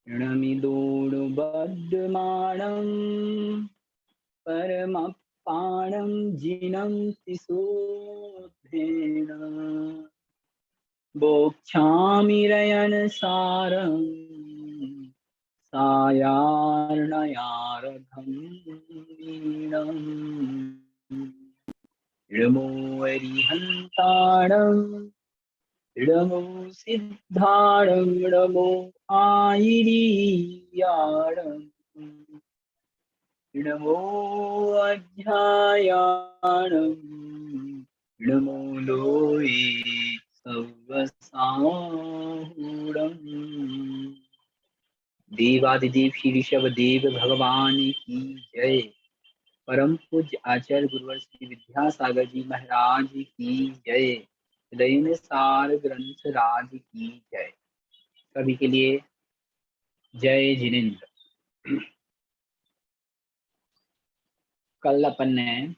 णमिदोडुबद्धमानं परमपाणं जिनन्ति शोधेन बोक्षामिरयनसारं सायार्णयारघं नीणम् इडमो अरिहन्ताणम् इडमो सिद्धाणम् इडमो आयिरीयाणम् इडमो अध्यायाणम् इडमो लोये सव्वसाहुरम्। देवादिदेव श्री ऋषभ देव भगवान की जय। परम पूज्य आचार्य गुरुवर श्री विद्यासागर जी महाराज की जय। हृदय सार ग्रंथ राज की जय। सभी के लिए जय जिनेन्द्र। कल अपन ने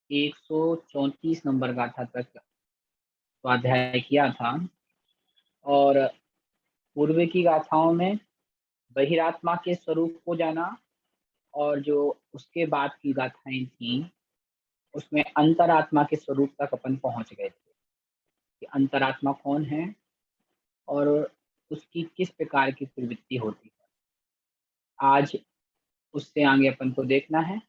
134 नंबर गाथा तक स्वाध्याय किया था और पूर्व की गाथाओं में बहिरात्मा के स्वरूप को जाना और जो उसके बाद की गाथाएं थी उसमें अंतरात्मा के स्वरूप तक अपन पहुंच गए थे कि अंतरात्मा कौन है और उसकी किस प्रकार की प्रवृत्ति होती है। आज उससे आगे अपन को देखना है।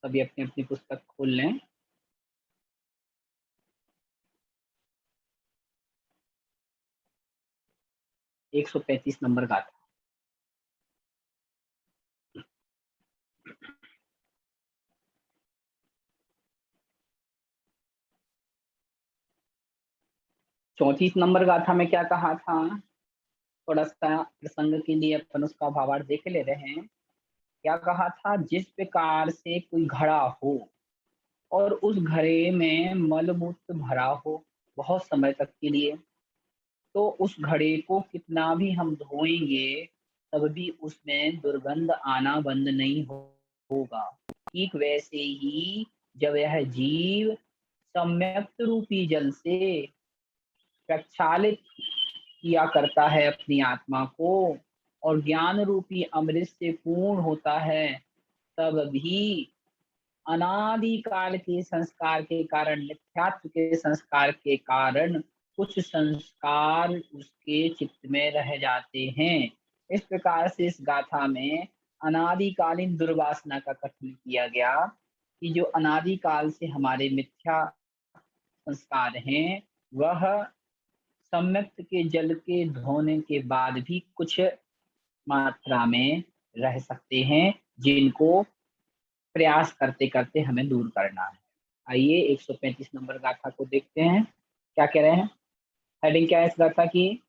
सभी अपनी अपनी पुस्तक खोल लें। एक 135 नंबर गाथा। चौंतीस नंबर गाथा में क्या कहा था, थोड़ा सा प्रसंग के लिए अपन उसका भावार्थ देख ले रहे हैं। क्या कहा था, जिस प्रकार से कोई घड़ा हो और उस घड़े में मलमूत्र भरा हो बहुत समय तक के लिए, तो उस घड़े को कितना भी हम धोएंगे तब भी उसमें दुर्गंध आना बंद नहीं होगा। ठीक वैसे ही जब यह जीव सम्यक रूपी जल से प्रक्षालित किया करता है अपनी आत्मा को और ज्ञान रूपी अमृत से पूर्ण होता है, तब भी अनादिकाल के संस्कार के कारण, मिथ्यात्व के संस्कार के कारण कुछ संस्कार उसके चित्त में रह जाते हैं। इस प्रकार से इस गाथा में अनादिकालीन दुर्वासना का कथन किया गया कि जो अनादिकाल से हमारे मिथ्या संस्कार हैं वह सम्यक के जल के धोने के बाद भी कुछ मात्रा में रह सकते हैं, जिनको प्रयास करते करते हमें दूर करना है। आइए 135 नंबर गाथा को देखते हैं, क्या कह रहे हैं। हेडिंग क्या है इस गाथा की,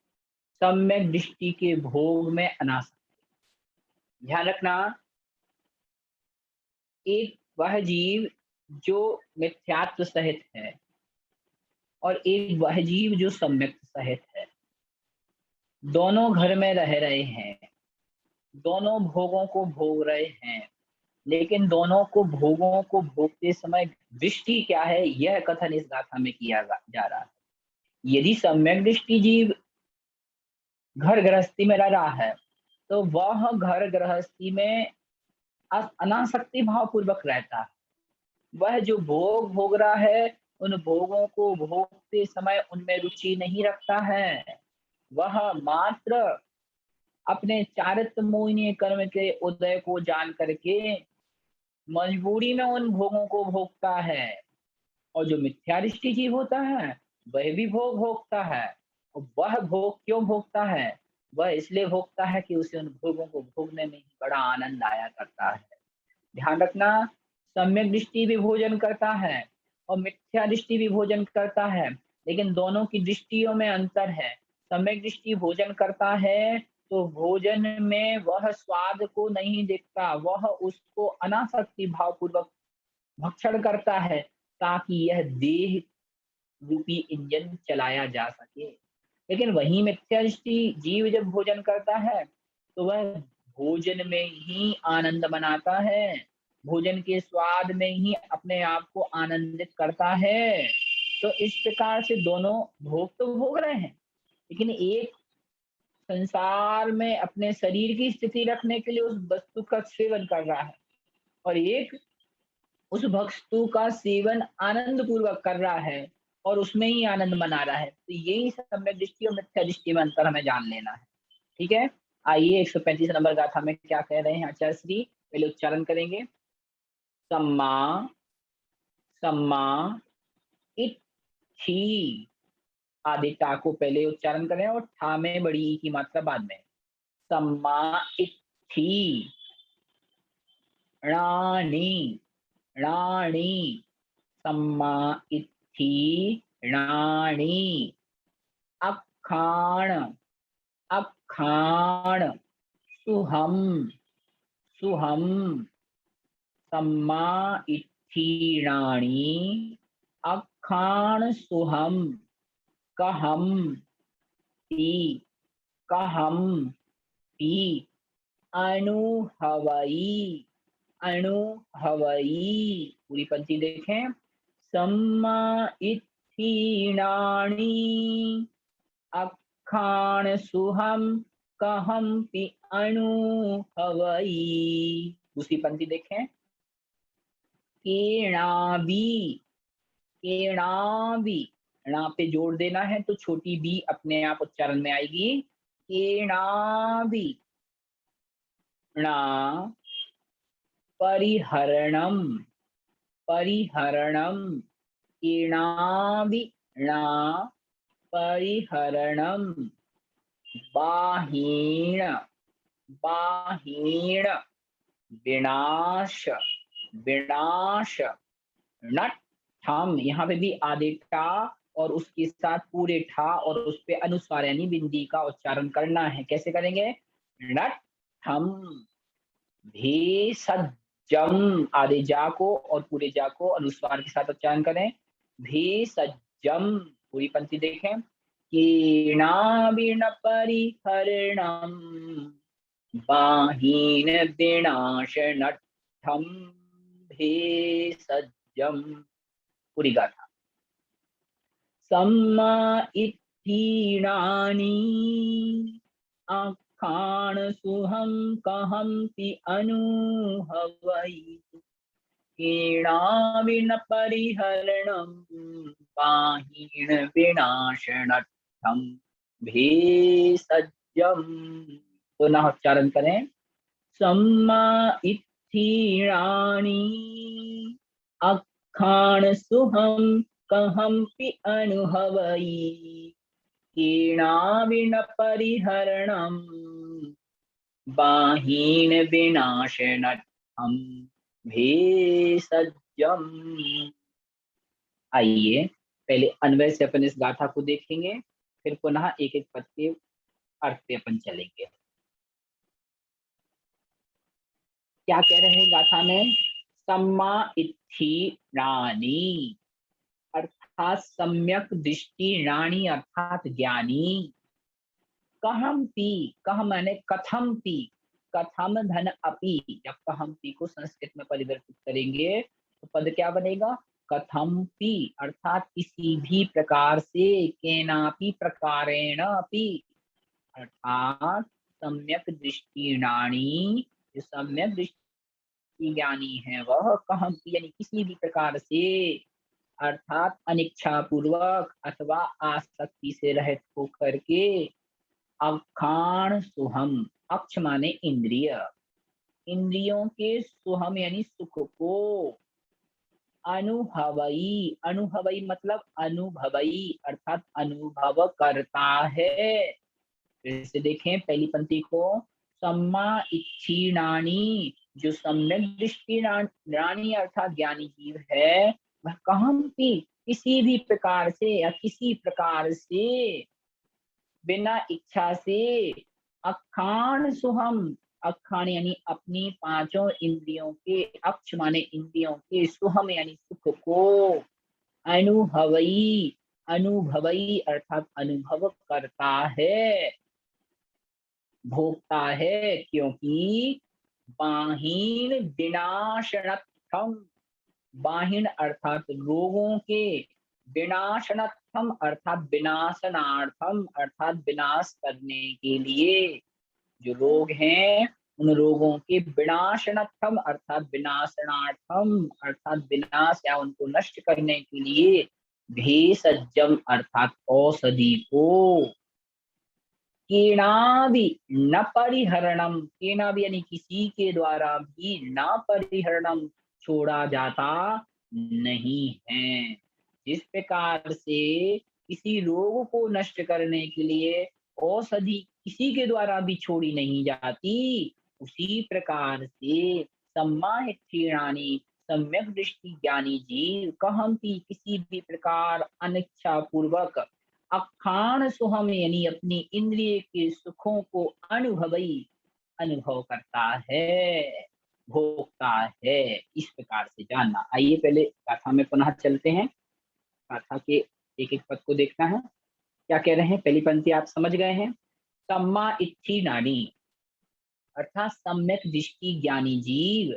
सम्यक दृष्टि के भोग में अनासक्ति। ध्यान रखना, एक वह जीव जो मिथ्यात्व सहित है और एक वह जीव जो सम्यक सहित है, दोनों घर में रह रहे हैं, दोनों भोगों को भोग रहे हैं, लेकिन दोनों को भोगों को भोगते समय दृष्टि क्या है, यह कथन इस गाथा में किया जा रहा है। यदि सम्यक दृष्टि जीव घर गृहस्थी में रह रहा है तो वह घर गृहस्थी में अनासक्ति भाव पूर्वक रहता है। वह जो भोग भोग रहा है उन भोगों को भोगते समय उनमें रुचि नहीं रखता है। वह मात्र अपने चारित्र मोहिनी कर्म के उदय को जान करके मजबूरी में उन भोगों को भोगता है। और जो मिथ्यादृष्टि जीव होता है वह भी भोग भोगता है। और वह भोग क्यों भोगता है, वह इसलिए भोगता है कि उसे उन भोगों को भोगने में ही बड़ा आनंद आया करता है। ध्यान रखना, सम्यक दृष्टि भी भोजन करता है और मिथ्या दृष्टि भी भोजन करता है, लेकिन दोनों की दृष्टियों में अंतर है। सम्यक दृष्टि भोजन करता है तो भोजन में वह स्वाद को नहीं देखता, वह उसको अनासक्ति भाव पूर्वक भक्षण करता है ताकि यह देह रूपी इंजन चलाया जा सके। लेकिन वही मिथ्या दृष्टि जीव जब भोजन करता है तो वह भोजन में ही आनंद मनाता है, भोजन के स्वाद में ही अपने आप को आनंदित करता है। तो इस प्रकार से दोनों भोग तो भोग रहे हैं, लेकिन एक संसार में अपने शरीर की स्थिति रखने के लिए उस वस्तु का सेवन कर रहा है, और एक उस वस्तु का सेवन आनंद पूर्वक कर रहा है और उसमें ही आनंद मना रहा है। तो यही सम्यक दृष्टि और मिथ्या दृष्टि में अंतर हमें जान लेना है। ठीक है, आइए 135 नंबर गाथा में क्या कह रहे हैं आचार्य श्री, पहले उच्चारण करेंगे। सम्मा सम्मा इत्थि, आदि टा को पहले उच्चारण करें और ठा में बड़ी ई की मात्रा बाद में। सम्मा इत्थि णानि णानि, सम्मा इत्थि णानि, अक्खाण अक्खाण, सुहम सुहम, सम्मा इत्थीणानि अक्खाण सुहम, कहम पी कहम पी, अनुभवई अनुभवई, पूरी पंक्ति देखें। सम्मा इत्थीणानि अक्खाण सुहम कहम्पि अनुभवई, दूसरी पंक्ति देखें। केणाबी केणाबी, णा पे जोड़ देना है तो छोटी बी अपने आप उच्चारण में आएगी। केणाबी णा परिहरणम परिहरणम, केणाबी णा परिहरणम, बाहीण बाहीण, विनाश विनाश, नट्ठम, यहाँ पे भी आधे ठा और उसके साथ पूरे ठा और उस पे अनुस्वार यानी बिंदी का उच्चारण करना है। कैसे करेंगे? नट्ठम, भेषजम, आधे जा को और पूरे जा को अनुस्वार के साथ उच्चारण करें। भेषजम, पूरी पंक्ति देखें। केणाबिण परिहरणम, बाहीन विनाश नट्ठम भेषजम, पूरी गाथा। सम्मा इत्थीणानि अक्खाण सुहम कहम्पि अनुभवै, केणाबिन परिहरणम, बाहीन विनाशनट्ठम भेषजम, पुनः उच्चारण करें। सम्मा इत्थीणानि अक्खाण सुहम कहम्पि अनुभवै, केणाबिन परिहरणम, बाहीन विनाशनट्ठम भेषजम। आइए पहले अन्वय से अपन इस गाथा को देखेंगे, फिर पुनः एक एक पद के अर्थ पे अपन चलेंगे। क्या कह रहे हैं गाथा में? सम्मा इत्थीणानि, अर्थात सम्यक दृष्टि, राणी अर्थात ज्ञानी। कहम्पि, कह माने कथम पी, कथम धन अपि, जब कहम्पि को संस्कृत में परिवर्तित करेंगे तो पद क्या बनेगा? कथम्पि, अर्थात किसी भी प्रकार से, केनापि प्रकारेण अपि, अर्थात सम्यक दृष्टि राणी, जो सम्यक दृष्टि ज्ञानी है वह कहम्पि यानी किसी भी प्रकार से, अर्थात अनिच्छा पूर्वक अथवा आसक्ति से रहित होकर के, अक्खाण सुहम, अक्ष माने इंद्रिय, इंद्रियों के सुहम यानी सुख को, अनुभवई, अनुभवई मतलब अनुभवई अर्थात अनुभव करता है। जैसे देखें पहली पंक्ति को, सम्मा इच्छीणानि, जो सम्यक दृष्टि रानी अर्थात ज्ञानी जीव है वह कहम्पि, किसी भी प्रकार से या किसी प्रकार से, बिना इच्छा से, अक्खाण सुहम, अक्खाण यानी अपनी पांचों इंद्रियों के, अक्ष माने इंद्रियों के, सुहम यानी सुख को, अनुभवई अनुभवई अर्थात अनुभव करता है, भोगता है, क्योंकि बाहीन विनाशनत्थम, बाहीन अर्थात रोगों के विनाशनार्थम अर्थात विनाशनार्थम अर्थात विनाश करने के लिए, जो लोग हैं उन लोगों के विनाशनार्थम अर्थात विनाशनार्थम अर्थात विनाश या उनको नष्ट करने के लिए, भेषजम अर्थात औषधि को, केनाभि न परिहरणम, केनाभि यानी किसी के द्वारा भी न परिहरणम छोड़ा जाता नहीं है। जिस प्रकार से किसी रोग को नष्ट करने के लिए औषधि किसी के द्वारा भी छोड़ी नहीं जाती, उसी प्रकार से सम्माहित सम्यक दृष्टि ज्ञानी जीव कहमपि किसी भी प्रकार अनिच्छा पूर्वक अखान सुहम यानी अपनी इंद्रिय के सुखों को अनुभव करता है, भोगता है। इस प्रकार से जानना। आइए पहले गाथा में पुनः चलते हैं। गाथा के एक एक पद को देखना है, क्या कह रहे हैं। पहली पंक्ति आप समझ गए हैं। सम्मा इच्छी नानी अर्थात सम्यक दृष्टि ज्ञानी जीव,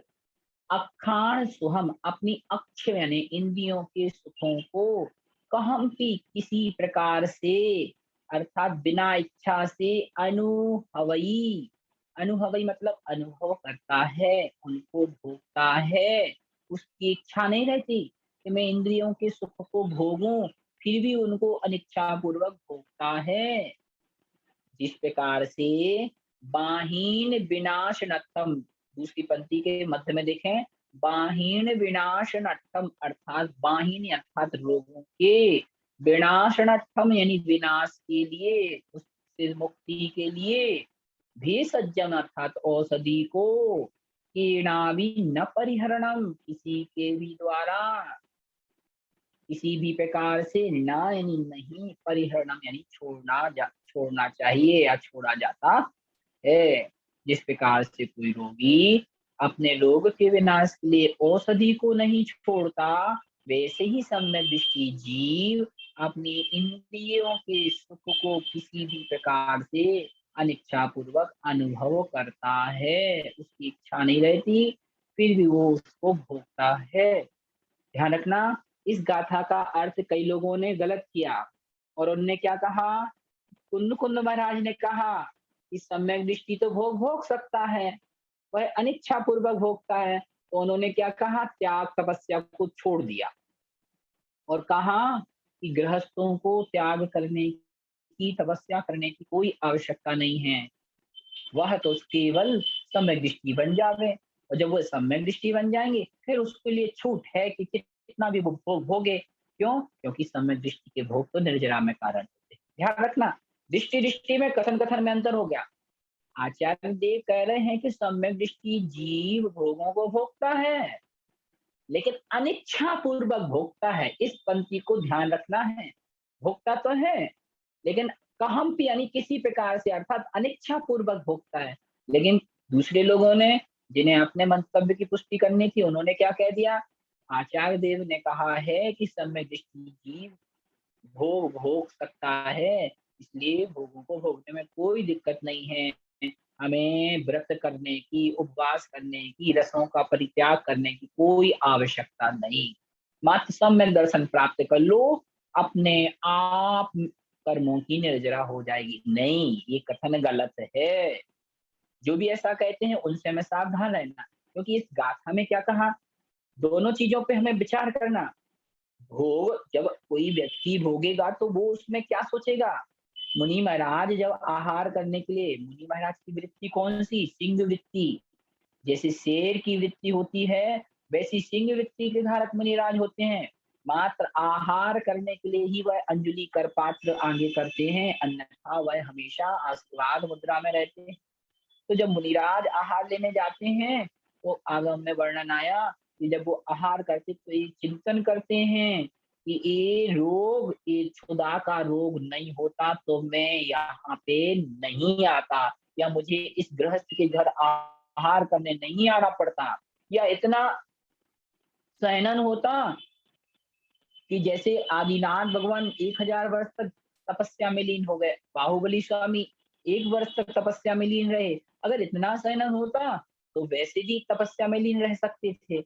अखाण सुहम अपनी अक्ष यानी इंद्रियों के सुखों को, कहमपि किसी प्रकार से अर्थात बिना इच्छा से अनुभवई, अनुभवई मतलब अनुभव करता है, उनको भोगता है। उसकी इच्छा नहीं रहती कि मैं इंद्रियों के सुख को भोगूं, फिर भी उनको अनिच्छा पूर्वक भोगता है। जिस प्रकार से बाहीन विनाश नत्थम, दूसरी पंक्ति के मध्य में देखें, बाहीन विनाश नत्थम अर्थात बाहीन अर्थात रोगों के, विनाश नत्थम यानी विनाश के लिए, उससे मुक्ति के लिए, भेषजम अर्थात औषधि को, कीणावि न परिहरणम किसी के भी द्वारा, किसी भी प्रकार से ना यानी नहीं, परिहरणम यानी छोड़ना चाहिए या छोड़ा जाता है। जिस प्रकार से कोई रोगी अपने रोग के विनाश के लिए औषधि को नहीं छोड़ता, वैसे ही सम्यक दृष्टि जीव अपनी इंद्रियों के सुख को किसी भी प्रकार से अनिच्छा पूर्वक अनुभव करता है। उसकी इच्छा नहीं रहती, फिर भी वो उसको भोगता है। ध्यान रखना, इस गाथा का अर्थ कई लोगों ने गलत किया और उनने क्या कहा, कुंद कुंद महाराज ने कहा कि सम्यक दृष्टि तो भोग भोग सकता है, वह अनिच्छा पूर्वक भोगता है। तो उन्होंने क्या कहा, त्याग तपस्या को छोड़ दिया और कहा कि गृहस्थों को त्याग करने की, तपस्या करने की कोई आवश्यकता नहीं है, वह तो केवल सम्यक दृष्टि बन जावे। और जब वो सम्यक दृष्टि बन जाएंगे फिर उसके लिए छूट है कि कितना भी वो भोग भोगे। क्यों? क्योंकि सम्यक दृष्टि के भोग तो निर्जरा में कारण होते हैं। ध्यान रखना, दृष्टि दृष्टि में कथन कथन में अंतर हो गया। आचार्य देव कह रहे हैं कि सम्यक दृष्टि जीव भोगों को भोगता है, लेकिन अनिच्छा पूर्वक भोगता है। इस पंक्ति को ध्यान रखना है। भोगता तो है, लेकिन कहम यानी किसी प्रकार से अर्थात अनिच्छा पूर्वक भोगता है। लेकिन दूसरे लोगों ने, जिन्हें अपने मंतव्य की पुष्टि करनी थी, उन्होंने क्या कह दिया, आचार्य देव ने कहा है कि सम्यक दृष्टि जीव भोग भोग सकता है, इसलिए भोगों को भोगने में कोई दिक्कत नहीं है। हमें व्रत करने की, उपवास करने की, रसों का परित्याग करने की कोई आवश्यकता नहीं। मात्र सम्यक दर्शन प्राप्त कर लो, अपने आप कर्मों की निर्जरा हो जाएगी। नहीं, ये कथन गलत है। जो भी ऐसा कहते हैं उनसे हमें सावधान रहना, क्योंकि इस गाथा में क्या कहा, दोनों चीजों पे हमें विचार करना। भोग जब कोई व्यक्ति भोगेगा तो वो उसमें क्या सोचेगा। मुनि महाराज जब आहार करने के लिए, मुनि महाराज की वृत्ति कौन सी, सिंह वृत्ति। जैसे शेर की वृत्ति होती है, वैसी सिंह वृत्ति के धारक मुनिराज होते हैं। मात्र आहार करने के लिए ही वह अंजलि कर पात्र आगे करते हैं, अन्यथा वह हमेशा आशीर्वाद मुद्रा में रहते हैं। तो जब मुनिराज आहार लेने जाते हैं तो आगम में वर्णन आया कि जब वो आहार करते तो ये चिंतन करते हैं कि ये रोग, ये क्षुधा का रोग नहीं होता तो मैं यहाँ पे नहीं आता, या मुझे इस गृहस्थ के घर आहार करने नहीं आना पड़ता, या इतना सहनन होता कि जैसे आदिनाथ भगवान 1000 वर्ष तक तपस्या में लीन हो गए, बाहुबली स्वामी 1 वर्ष तक तपस्या में लीन रहे। अगर इतना सहनन होता तो वैसे भी तपस्या में लीन रह सकते थे।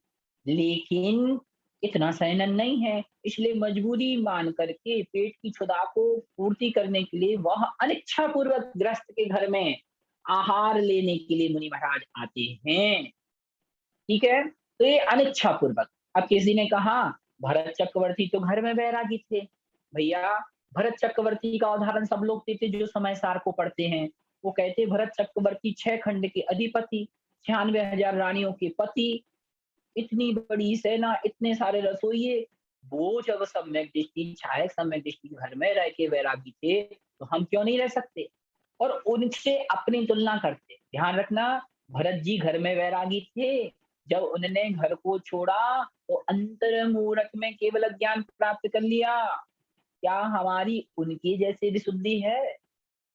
लेकिन इतना संयम नहीं है, इसलिए मजबूरी मान करके पेट की क्षुधा को पूर्ति करने के लिए वह अनिच्छापूर्वक गृहस्थ के घर में आहार लेने के लिए मुनि महाराज आते हैं। ठीक है? तो ये अनिच्छापूर्वक। अब किसी ने कहा भरत चक्रवर्ती तो घर में बैरागी थे। भैया, भरत चक्रवर्ती का उदाहरण सब लोग देते जो समय सार को पढ़ते हैं। वो कहते भरत चक्रवर्ती 6 खंड के अधिपति, 96,000 रानियों के पति, इतनी बड़ी सेना, इतने सारे रसोइये, वो जब सम्यक दृष्टि, छायक सम्यक दृष्टि घर में रह के वैरागी थे, तो हम क्यों नहीं रह सकते? और उनसे अपनी तुलना करते। ध्यान रखना, भरत जी घर में वैरागी थे, जब उन्होंने घर को छोड़ा, तो अंतर्मुहूर्त में केवल ज्ञान प्राप्त कर लिया। क्या हमारी उनके जैसी विशुद्धि है?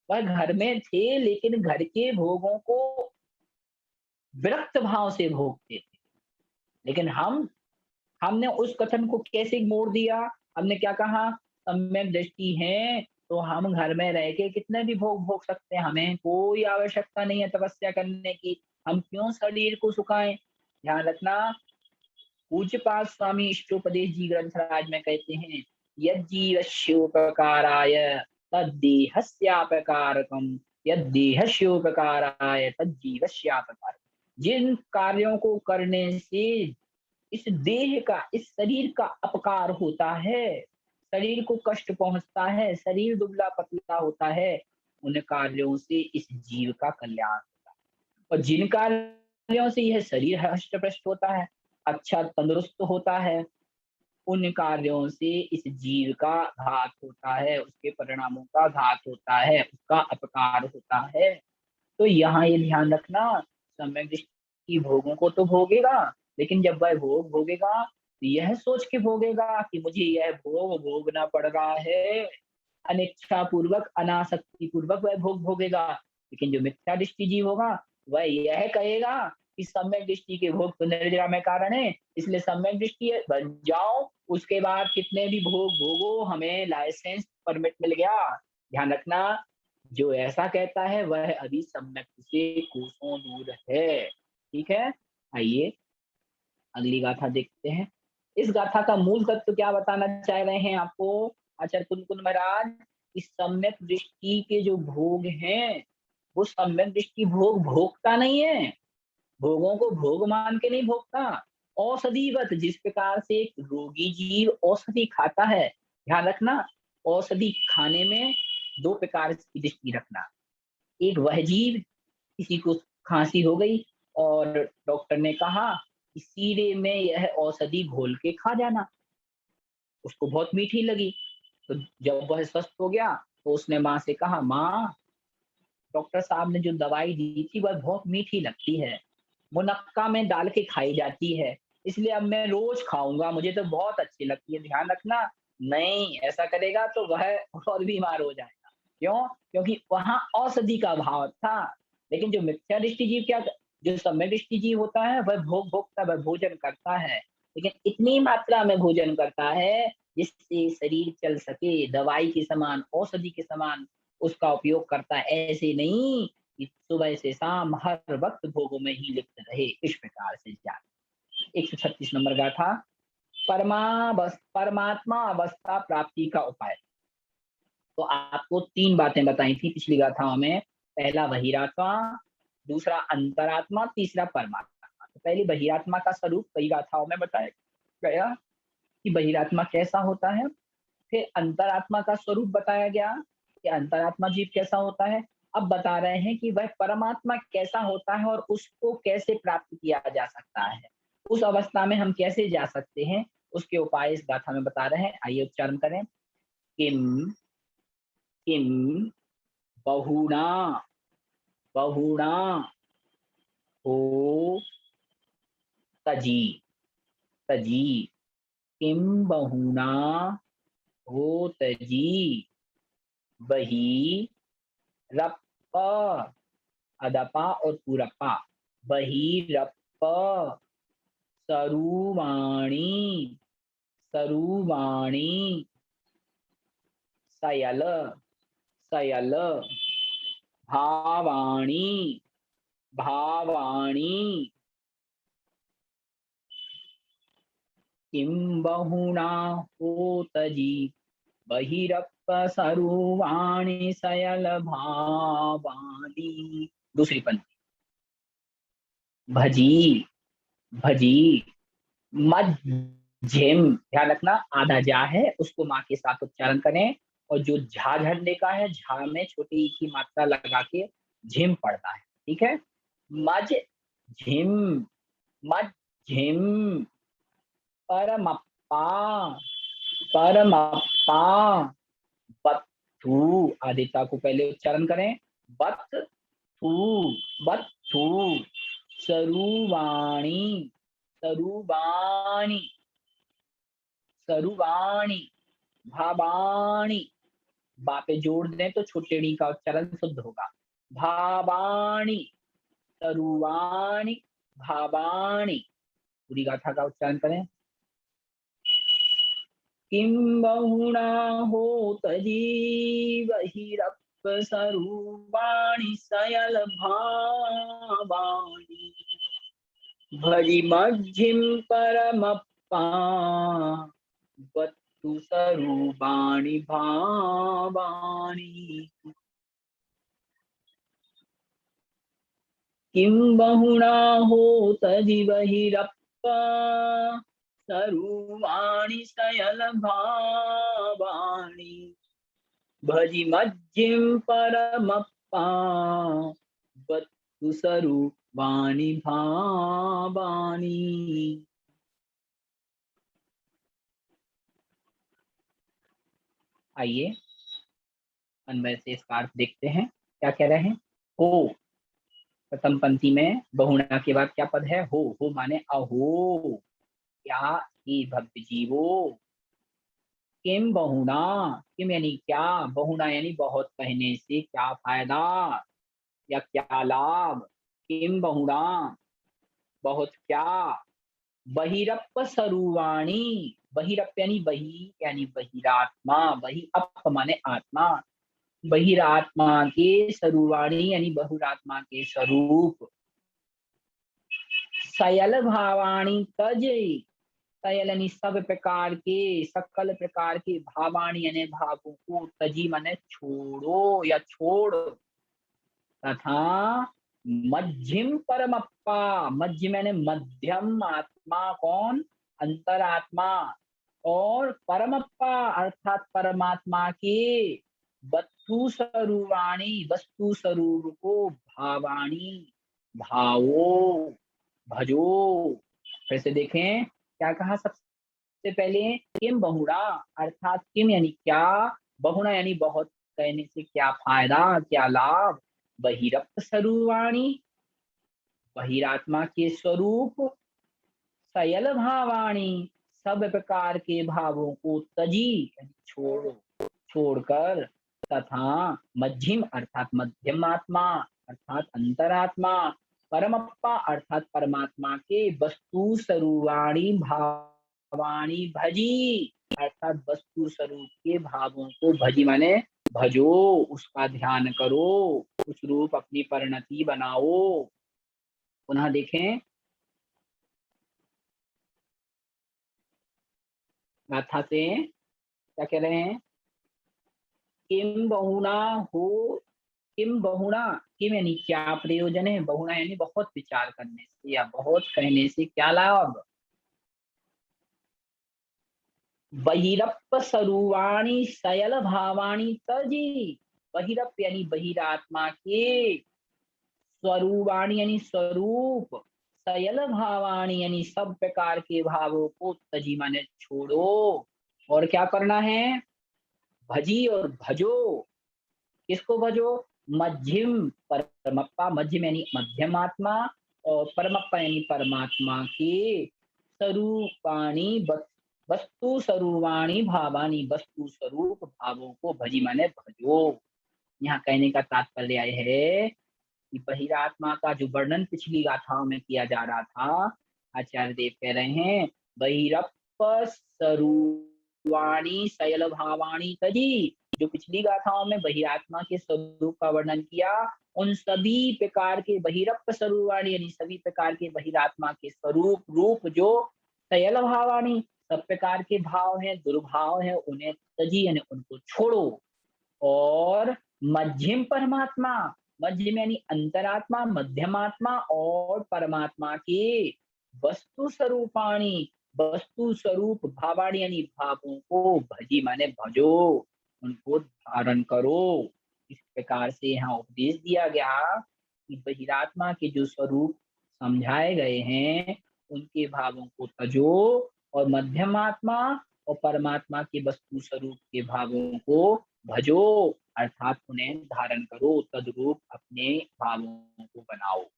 वह घर में थे, लेकिन घर के भोगों को विरक्त भाव से भोगते थे। लेकिन हमने उस कथन को कैसे मोड़ दिया? हमने क्या कहा? सम्यक दृष्टि है, तो हम घर में रह के कितने भी भोग भोग सकते हैं, हमें कोई आवश्यकता नहीं है तपस्या करने की, हम क्यों शरीर को सुखाएँ? ध्यान रखना, पूज्यपाद स्वामी इष्टोपदेश जी ग्रंथराज में कहते हैं, यज्जीवस्योपकाराय तद्देहस्यापकारकम्, यद्देहस्योपकाराय तज्जीवस्यापकारकम्। जिन कार्यों को करने से इस देह का, इस शरीर का अपकार होता है, शरीर को कष्ट पहुंचता है, शरीर दुबला पतला होता है, उन कार्यों से इस जीव का कल्याण होता है। और जिन कार्यों से यह शरीर हष्ट पुष्ट होता है, अच्छा तंदुरुस्त होता है, उन कार्यों से इस जीव का घात होता है, उसके परिणामों का घात होता है, उसका अपकार होता है। तो यहाँ ये ध्यान रखना, सम्यक दृष्टि भोगों को तो भोगेगा, लेकिन जब वह भोग भोगेगा, तो यह सोच के भोगेगा कि मुझे यह भोग भोगना पड़ रहा है। अनिच्छा पूर्वक, अनासक्ति पूर्वक वह भोग भोगेगा। लेकिन जो मिथ्या दृष्टि जीव होगा, वह यह कहेगा कि सम्यक दृष्टि के भोग तो निर्जरा में कारण है, इसलिए सम्यक दृष्टि बन जाओ, उसके बाद कितने भी भोग भोगो, हमें लाइसेंस परमिट मिल गया। ध्यान रखना, जो ऐसा कहता है वह अभी सम्यक से कोसों दूर है। ठीक है? आइए अगली गाथा देखते हैं। इस गाथा का मूल तत्व क्या बताना चाह रहे हैं आपको आचार्य कुनकुन महाराज? इस सम्यक दृष्टि के जो भोग हैं, वो सम्यक दृष्टि भोग भोगता नहीं है, भोगों को भोग मान के नहीं भोगता। औषधिवत, जिस प्रकार से एक रोगी जीव औषधि खाता है, ध्यान रखना, औषधि खाने में दो प्रकार की दृष्टि रखना। एक वह जीव, किसी को खांसी हो गई और डॉक्टर ने कहा कि सीरे में यह औषधि घोल के खा जाना, उसको बहुत मीठी लगी, तो जब वह स्वस्थ हो गया, तो उसने माँ से कहा, माँ, डॉक्टर साहब ने जो दवाई दी थी वह बहुत मीठी लगती है, मुनक्का में डाल के खाई जाती है, इसलिए अब मैं रोज खाऊंगा, मुझे तो बहुत अच्छी लगती है। ध्यान रखना, नहीं ऐसा करेगा तो वह और बीमार हो जाएगा। क्यों? क्योंकि वहां औषधि का भाव था। लेकिन जो मिथ्या दृष्टि जीव क्या, जो सम्यक दृष्टि जीव होता है, वह भोग भोगता, वह भोजन करता है, लेकिन इतनी मात्रा में भोजन करता है जिससे शरीर चल सके, दवाई के समान, औषधि के समान उसका उपयोग करता है। ऐसे नहीं कि सुबह से शाम हर वक्त भोगों में ही लिप्त रहे, इस प्रकार से जाए। 136 नंबर गाथा, परमात्मा अवस्था प्राप्ति का उपाय। तो आपको 3 बातें बताई थी पिछली गाथाओं में। पहला बहिरात्मा, दूसरा अंतरात्मा, तीसरा परमात्मा। तो पहले बहिरात्मा का स्वरूप कई गाथाओं में बताया गया कि बहिरात्मा कैसा होता है। फिर अंतरात्मा का स्वरूप बताया गया कि अंतरात्मा जीव कैसा होता है। अब बता रहे हैं कि वह परमात्मा कैसा होता है और उसको कैसे प्राप्त किया जा सकता है। उस अवस्था में हम कैसे जा सकते हैं, उसके उपाय इस गाथा में बता रहे हैं। आइए उच्चारण करें। किम किम बहुना बहुना हो तजी तजी, किम बहुना हो तजी, बही रप्प, अदपा और पूरपा, बहिरप्प, सरुवाणी, सरुवाणी, सयल, सयल, भावाणी, भावाणी, किं बहुना होत जी बहिरप्पसर्वाणि सयलभावानि। दूसरी पंक्ति। भजी भजी मध्यम, ध्यान रखना आधा जा है उसको माँ के साथ उच्चारण करें, और जो झा झरने का है झा में छोटी ई की मात्रा लगा के झिम पड़ता है, ठीक है। मज झिम, मध्यम, परमप्पा, परमप्पा, बत्थू, आदिता को पहले उच्चारण करें, बत्थू, बत्थू, सरुवाणी, सरुवाणी, सरुवाणी, भाबाणी, बा पे जोड़ दें तो छोटे णी का उच्चारण शुद्ध होगा। भाबाणी, सरुवाणी, भाबाणी। पूरी गाथा का उच्चारण करें। किं बहुना होत जीवहिरप्सरूपाणि सयलभावानि, भजिमझिं परमप्पा, वत्तु स्वरूपाणि भावानि। किं बहुना होत जीवहिरप्पा सर्वाणि सयलभावानि, भजिमझिं परमप्पा, वत्तु स्वरूपाणि भावानि। आइए अन्वय से इसका अर्थ देखते हैं, क्या कह रहे हैं। हो, प्रथम पंक्ति में बहुना के बाद क्या पद है, हो माने अहो, क्या ही भक्त जीवो। किम बहुना, किम यानी क्या, बहुना यानी बहुत कहने से क्या फायदा या क्या लाभ। किम बहुना, बहुत क्या। बहिरप्प सरुवाणी, बहिरप्प यानी बही यानी बहिरात्मा, बही अप माने आत्मा, बहिरात्मा के सरुवाणी यानी बहुरात्मा के स्वरूप। सयल भावाणी तज, सयल यानी सब प्रकार के, सकल प्रकार के, भावाणी यानी भावों को, तजी माने छोड़ो या छोड़, तथा मध्यम परमप्पा, मध्य मैंने मध्यम आत्मा कौन, अंतरात्मा, और परमप्पा अर्थात परमात्मा के वस्तु स्वरूपाणी, वस्तु स्वरूप को, भावाणी भावो, भजो। फिर से देखें क्या कहा सबसे पहले, किम बहुड़ा अर्थात किम यानी क्या, बहुना यानी बहुत कहने से क्या फायदा क्या लाभ, बहिरप्प स्वरूपाणी बहिरात्मा के स्वरूप, सयल भावाणी सब प्रकार के भावों को तजी यानी छोड़ो, छोड़कर, तथा मध्यम अर्थात मध्यम आत्मा अर्थात अंतरात्मा, परमप्पा अर्थात परमात्मा के वस्तु स्वरूपाणी भावाणी भजी अर्थात वस्तु स्वरूप के भावों को, भजी माने भजो, उसका ध्यान करो, उस रूप अपनी परिणति बनाओ। पुनः देखें गाथा से क्या कह रहे हैं। किम बहुना हो, किम बहुना, किम यानी क्या प्रयोजन है, बहुना यानी बहुत विचार करने से या बहुत कहने से क्या लाभ। बहिरप्प सरुवाणी सयल भावाणी तजी, बहिरप्प यानी बहिरात्मा के, स्वरूपाणी यानी स्वरूप, सयल भावाणी यानी सब प्रकार के भावों को, तजी माने छोड़ो, और क्या करना है, भजी और भजो। किसको भजो, मध्यम परमप्पा, मध्यम यानी मध्यम आत्मा, और परमप्पा यानी परमात्मा के स्वरूपाणी वस्तु स्वरूपाणी भावानी वस्तु स्वरूप भावों को, भजी माने भजो। यहाँ कहने का तात्पर्य है कि बहिरात्मा का जो वर्णन पिछली गाथाओं में किया जा रहा था, आचार्य देव कह रहे हैं बहिरप्प सरुवाणी सयल भावाणी तजी, जो पिछली गाथाओं में बहिरात्मा के स्वरूप का वर्णन किया, उन सभी प्रकार के बहिरप्प स्वरूपाणी यानी सभी प्रकार के बहिरात्मा के स्वरूप रूप जो सयल भावाणी सब प्रकार के भाव हैं, दुर्भाव हैं, उन्हें तजी यानी उनको छोड़ो। और मध्यम परमात्मा, मध्यम यानी अंतरात्मा, मध्यमात्मा और परमात्मा के वस्तु स्वरूपाणी, वस्तु स्वरूप भावाणी यानी भावों को भजी माने भजो, उनको धारण करो। इस प्रकार से यहाँ उपदेश दिया गया कि बहिरात्मा के जो स्वरूप समझाए गए हैं उनके भावों को तजो, और मध्यमात्मा और परमात्मा के वस्तु स्वरूप के भावों को भजो, अर्थात उन्हें धारण करो, तद्रूप अपने भावों को बनाओ।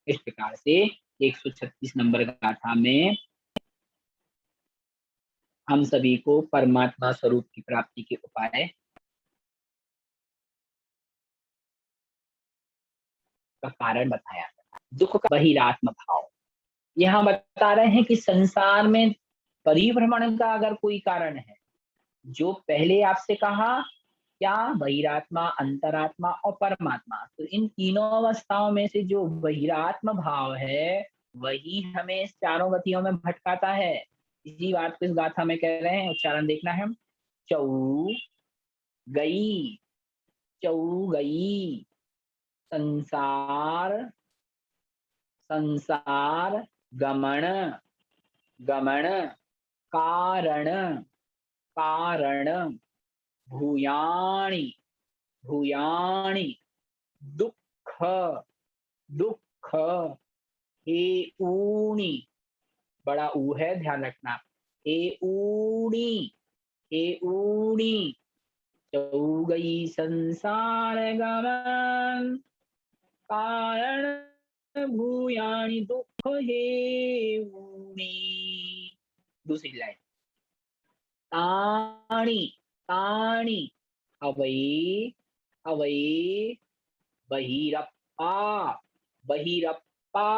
इस प्रकार से 136 नंबर गाथा में हम सभी को परमात्मा स्वरूप की प्राप्ति के उपाय का कारण बताया गया। दुख का बहिरात्म भाव, यहाँ बता रहे हैं कि संसार में परिभ्रमण का अगर कोई कारण है, जो पहले आपसे कहा क्या, बहिरात्मा, अंतरात्मा और परमात्मा, तो इन तीनों अवस्थाओं में से जो बहिरात्म भाव है वही हमें इस चारों गतियों में भटकाता है। इसी बात को इस गाथा में कह रहे हैं, उच्चारण देखना है। चौ गई, चौ गई संसार, संसार गमन, गमन कारण, कारण भूयाणि, भूयाणि दुख, दुख हे ऊणी, बड़ा ऊ है ध्यान रखना, हे ऊणी, हे ऊणी चौ गई संसार गमन कारण भूयाणि दुख हे ऊणी। दूसरी लाइन, ताणी, ताणी अवै, अवै बहिरप्पा, बहिरप्पा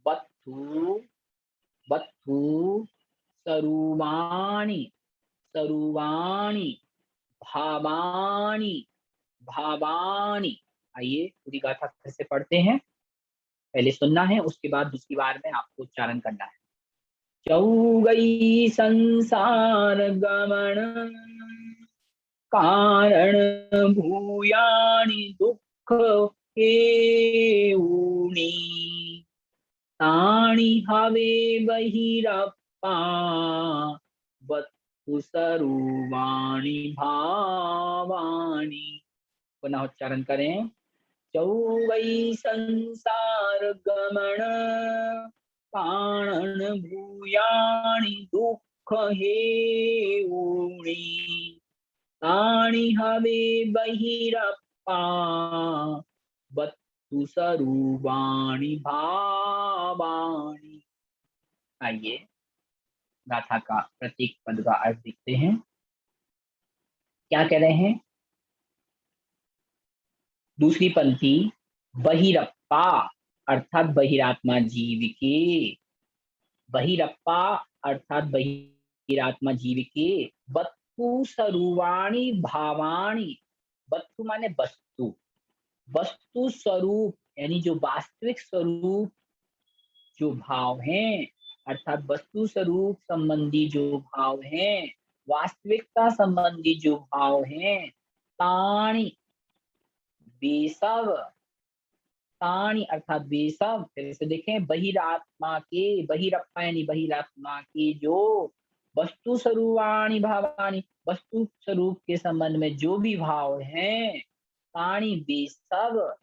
बत्थु, बत्थु सरूवाणि, सरूवाणि भावाणि, भावाणि। आइए पूरी गाथा फिर से पढ़ते हैं, पहले सुनना है, उसके बाद दूसरी बार में आपको उच्चारण करना है। चौगई संसार गमन कारण भूयाणि दुख हे ऊणी, ताणी हवे बहिरप्पा वत्तु सरूवाणि भावाणि। पुनः उच्चारण करें। चौगई संसार गमन कारण भूयाणि दुख हे ऊणी, ताणी हवे बहिरप्पा वत्तु सरूवाणि भावाणि। आइए गाथा का प्रत्येक पद का अर्थ देखते हैं, क्या कह रहे हैं। दूसरी पंक्ति, बहिरप्पा अर्थात बहिरात्मा जीव के, बहिरप्पा अर्थात बहिरात्मा जीव के वस्तु स्वरूपाणि भावाणि, वस्तु माने वस्तु, वस्तु स्वरूप यानी जो वास्तविक स्वरूप जो भाव हैं, अर्थात वस्तु स्वरूप संबंधी जो भाव हैं, वास्तविकता संबंधी जो भाव हैं, ताणी बेसव, ताणी अर्थात बेसव, फिर से देखें, बहिरात्मा के, बहिरप्पा यानी बहिरात्मा के जो वस्तु स्वरूपाणि भावानि, वस्तु स्वरूप के संबंध में जो भी भाव हैं, ताणी बेसव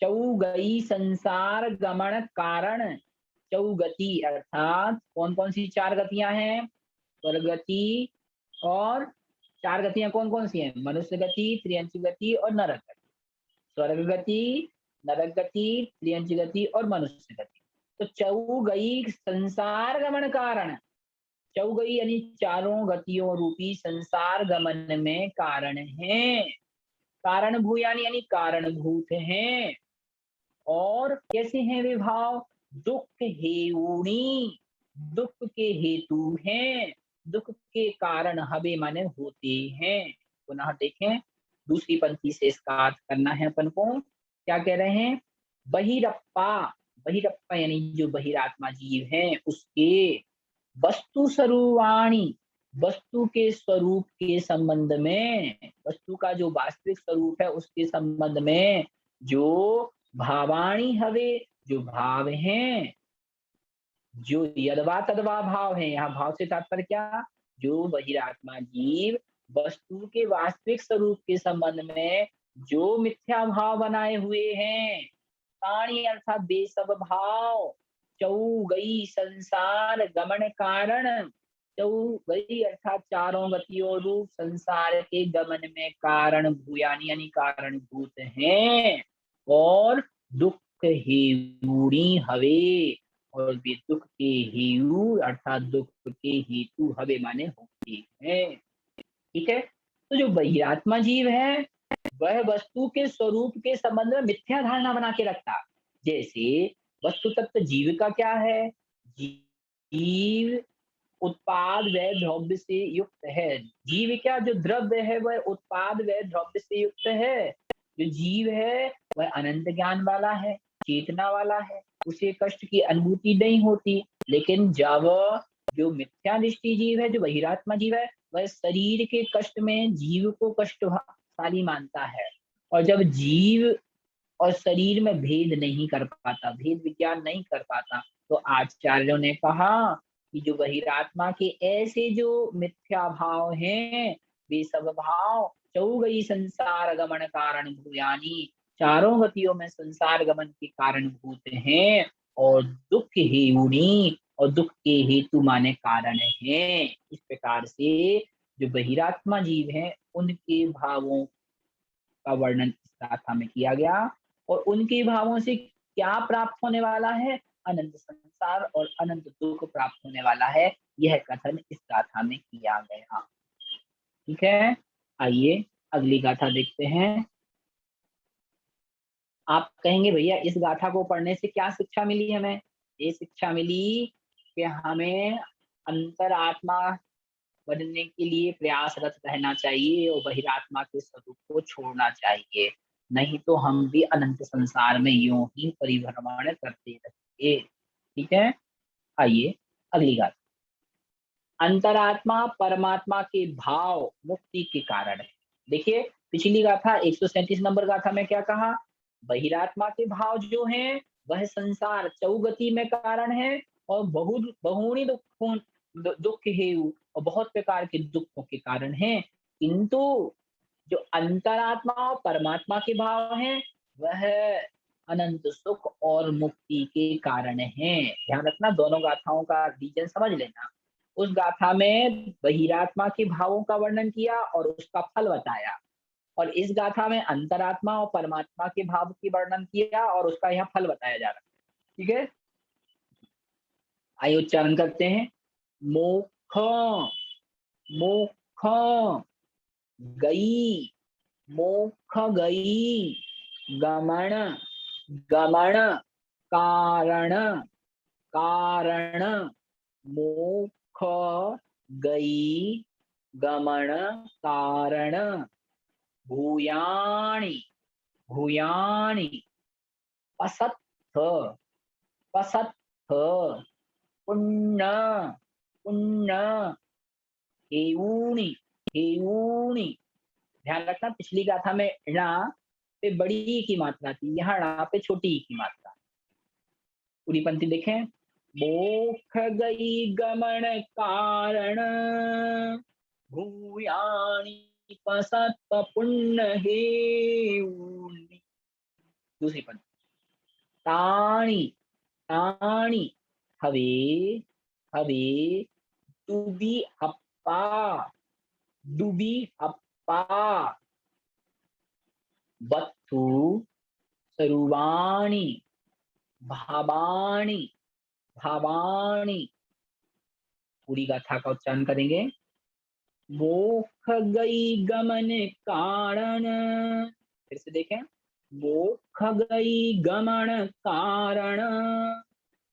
चौगई संसार गमन कारण, चौगति अर्थात कौन कौन सी चार गतियां हैं, स्वर्ग गति, और चार गतियां कौन कौन सी हैं, मनुष्य गति, त्रियंच गति और नरक गति। स्वर्ग गति, नरक गति, त्रियंच गति और मनुष्य गति। तो चौगई संसार गमन कारण, चौगई यानी चारों गतियों रूपी संसार गमन में कारण है, कारण भूयानि यानी कारणभूत हैं। और कैसे हैं वे भाव, दुख हेऊणी, दुख के हेतु हैं, दुख के कारण हवे माने होते हैं। पुनः देखें, दूसरी पंक्ति से इसका अर्थ करना है अपन को, क्या कह रहे हैं। बहिरप्पा, बहिरप्पा यानी जो बहिरात्मा जीव हैं उसके वस्तु स्वरूपाणि, वस्तु के स्वरूप के संबंध में, वस्तु का जो वास्तविक स्वरूप है उसके संबंध में जो भावाणी हवे, जो भाव हैं, जो यदवा तदवा भाव है, यहाँ भाव से तात्पर्य क्या, जो बहिरात्मा जीव वस्तु के वास्तविक स्वरूप के संबंध में जो मिथ्या भाव बनाए हुए हैं, ताणी अर्थात बेसब भाव, चौ गई संसार गमन कारण, चौ गई अर्थात चारों गतियों रूप संसार के गमन में कारण भूयानी यानी कारण भूत हैं, और दुख हेतुणी हवे, और भी दुख के हेतु अर्थात दुख के हेतु हवे माने होते हैं। ठीक है, तो जो बहिरात्मा जीव है वह वस्तु के स्वरूप के संबंध में मिथ्या धारणा बना के रखता। जैसे वस्तु तत्व जीव का क्या है, जीव उत्पाद व द्रव्य से युक्त है। जीव क्या, जो द्रव्य है वह उत्पाद व द्रव्य से युक्त है। जो जीव है वह अनंत ज्ञान वाला है, चेतना वाला है, उसे कष्ट की अनुभूति नहीं होती। लेकिन जब जो मिथ्या दृष्टि जीव है, जो बहिरात्मा जीव है, वह शरीर के कष्ट में जीव को कष्टशाली मानता है। और जब जीव और शरीर में भेद नहीं कर पाता, भेद विज्ञान नहीं कर पाता, तो आचार्यों ने कहा कि जो बहिरात्मा के ऐसे जो मिथ्या भाव हैं, वे सब भाव चौगई संसार गमन कारण भूयानी, चारों गतियों में संसार गमन के कारण भूत हैं, और दुख हेउनी, और दुख के हेतु माने कारण हैं। इस प्रकार से जो बहिरात्मा जीव हैं उनके भावों का वर्णन इस गाथा में किया गया, और उनके भावों से क्या प्राप्त होने वाला है, अनंत संसार और अनंत दुख प्राप्त होने वाला है, यह कथन इस गाथा में किया गया। ठीक है, आइए अगली गाथा देखते हैं। आप कहेंगे भैया इस गाथा को पढ़ने से क्या शिक्षा मिली हमें? ये शिक्षा मिली कि हमें अंतरात्मा बनने के लिए प्रयासरत रहना चाहिए और बहिरात्मा के स्वरूप को छोड़ना चाहिए, नहीं तो हम भी अनंत संसार में यूं ही परिभ्रमण करते रहेंगे। ठीक है, आइए अगली बात। अंतरात्मा परमात्मा के भाव मुक्ति के कारण है। देखिए पिछली गाथा 137 नंबर गाथा में क्या कहा, बहिरात्मा के भाव जो हैं वह संसार चौगति में कारण है, और बहुत बहुणी दुख हेयु, और बहुत प्रकार के दुखों के कारण है। किंतु जो अंतरात्मा और परमात्मा के भाव हैं वह अनंत सुख और मुक्ति के कारण हैं। ध्यान रखना, दोनों गाथाओं का रीजन समझ लेना। उस गाथा में बहिरात्मा के भावों का वर्णन किया और उसका फल बताया, और इस गाथा में अंतरात्मा और परमात्मा के भाव की वर्णन किया और उसका यहाँ फल बताया जा रहा है। ठीक है, आइए उच्चारण करते हैं। मोक्ष, मोक्ष गई, मोक्ष गई, गमन, गमन कारण, कारण मोक्ष गई, गमन कारण भूयानि, भूयानि पसत्थ, पसत्थ पुण्य, पुण्य हेऊणि, हेऊणि। ध्यान रखना पिछली गाथा में णा पे बड़ी की मात्रा थी, यहाँ णा पे छोटी की मात्रा। पूरी पंक्ति देखें। मोक्ष गई गमन कारण, भूयानि पसत्त पुण्य हेऊणि। दूसरी पंक्ति। ताणी, ताणी हवे, हवे दुबी हप्पा, दुबी हप्पा वत्थु सर्वाणि भावाणि, भावाणि। पूरी गाथा का उच्चारण करेंगे। मोक्ष गई गमन कारण, फिर से देखें। मोक्ष गई गमन कारण,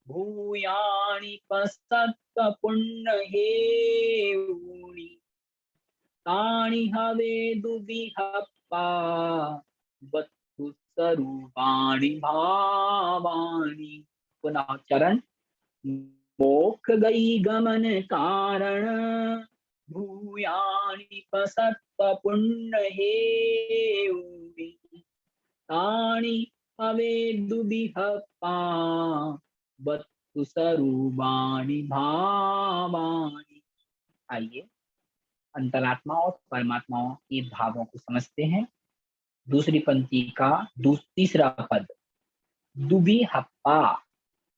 भूयानि पसत्त पुण्य हेऊणि, तानि हवे दुविहप्पा वत्तु स्वरूपाणि भावाणि। पुनः उच्चारण। मोक्ष गई गमन कारण भूयानि पसत्त पुण्य हेउनि तानि हवे दुबिहपा बत्तु स्वरूपाणि भावानि। आइए अंतरात्मा और परमात्मा के भावों को समझते हैं। दूसरी पंक्ति का तीसरा पद दुबी हप्पा।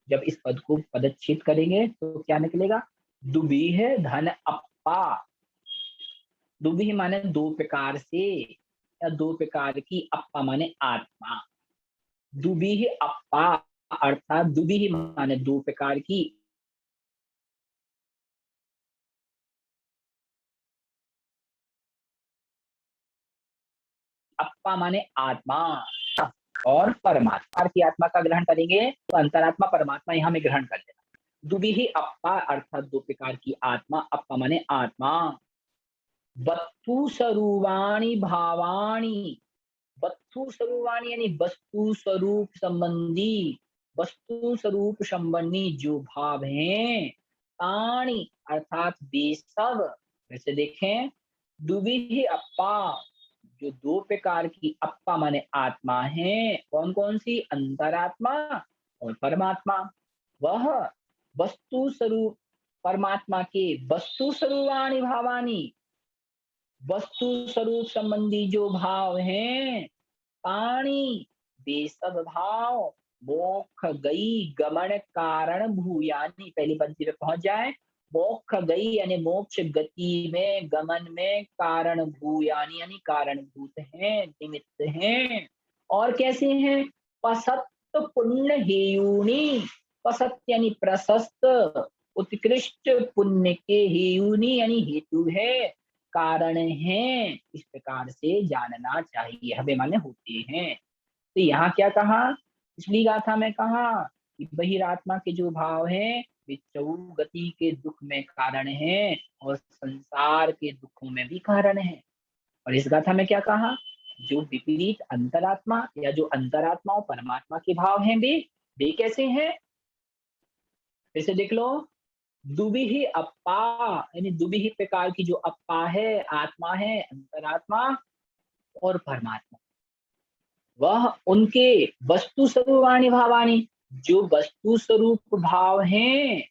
जब इस पद को पदच्छेद करेंगे तो क्या निकलेगा? दुबी है धन अप्पा। दुबी माने दो प्रकार से या दो प्रकार की, अप्पा माने आत्मा। दुबी ही अप्पा अर्थात दुबी ही माने दो प्रकार की, अप्पा माने आत्मा और परमात्मा की आत्मा का ग्रहण करेंगे तो अंतरात्मा परमात्मा यहाँ में ग्रहण कर लेना। दुबी ही अप्पा अर्थात दो प्रकार की आत्मा, अप्पा माने आत्मा। वस्तु स्वरूपाणि भावाणि। वस्तु स्वरूपाणि यानी वस्तु स्वरूप संबंधी, वस्तु स्वरूप संबंधी जो भाव हैं, ताणी अर्थात वे सब। वैसे देखें, दुबी ही अप्पा जो दो प्रकार की, अप्पा माने आत्मा है, कौन कौन सी? अंतरात्मा और परमात्मा। वह वस्तु स्वरूप परमात्मा के वस्तु स्वरूपाणि भावानी, वस्तु स्वरूप संबंधी जो भाव हैं, पाणी वे सब भाव मोक्ष गई गमन कारण भूयानी। पहली पंक्ति पे पहुंच जाए। मोक्ष गई यानी मोक्ष गति में, गमन में, कारण भूयानी यानी कारणभूत हैं, निमित्त हैं। और कैसे हैं? पसत पुण्य हेयुनी। पसत यानी प्रशस्त, उत्कृष्ट पुण्य के हेयुनी यानी हेतु है, कारण है, इस प्रकार से जानना चाहिए। हमें माने होते हैं। तो यहाँ क्या कहा? पिछली गाथा में कहा कि बहिरात्मा के जो भाव हैं वे गति के दुख में कारण हैं और संसार के दुखों में भी कारण है। और इस गाथा में क्या कहा? जो विपरीत अंतरात्मा या जो अंतरात्मा और परमात्मा के भाव हैं वे कैसे हैं? फिर से देख लो। दुबी ही अप्पा यानी दुबी ही प्रकार की जो अप्पा है, आत्मा है, अंतरात्मा और परमात्मा, वह उनके वस्तु स्वरूपाणि भावानी जो वस्तु स्वरूप भाव हैं,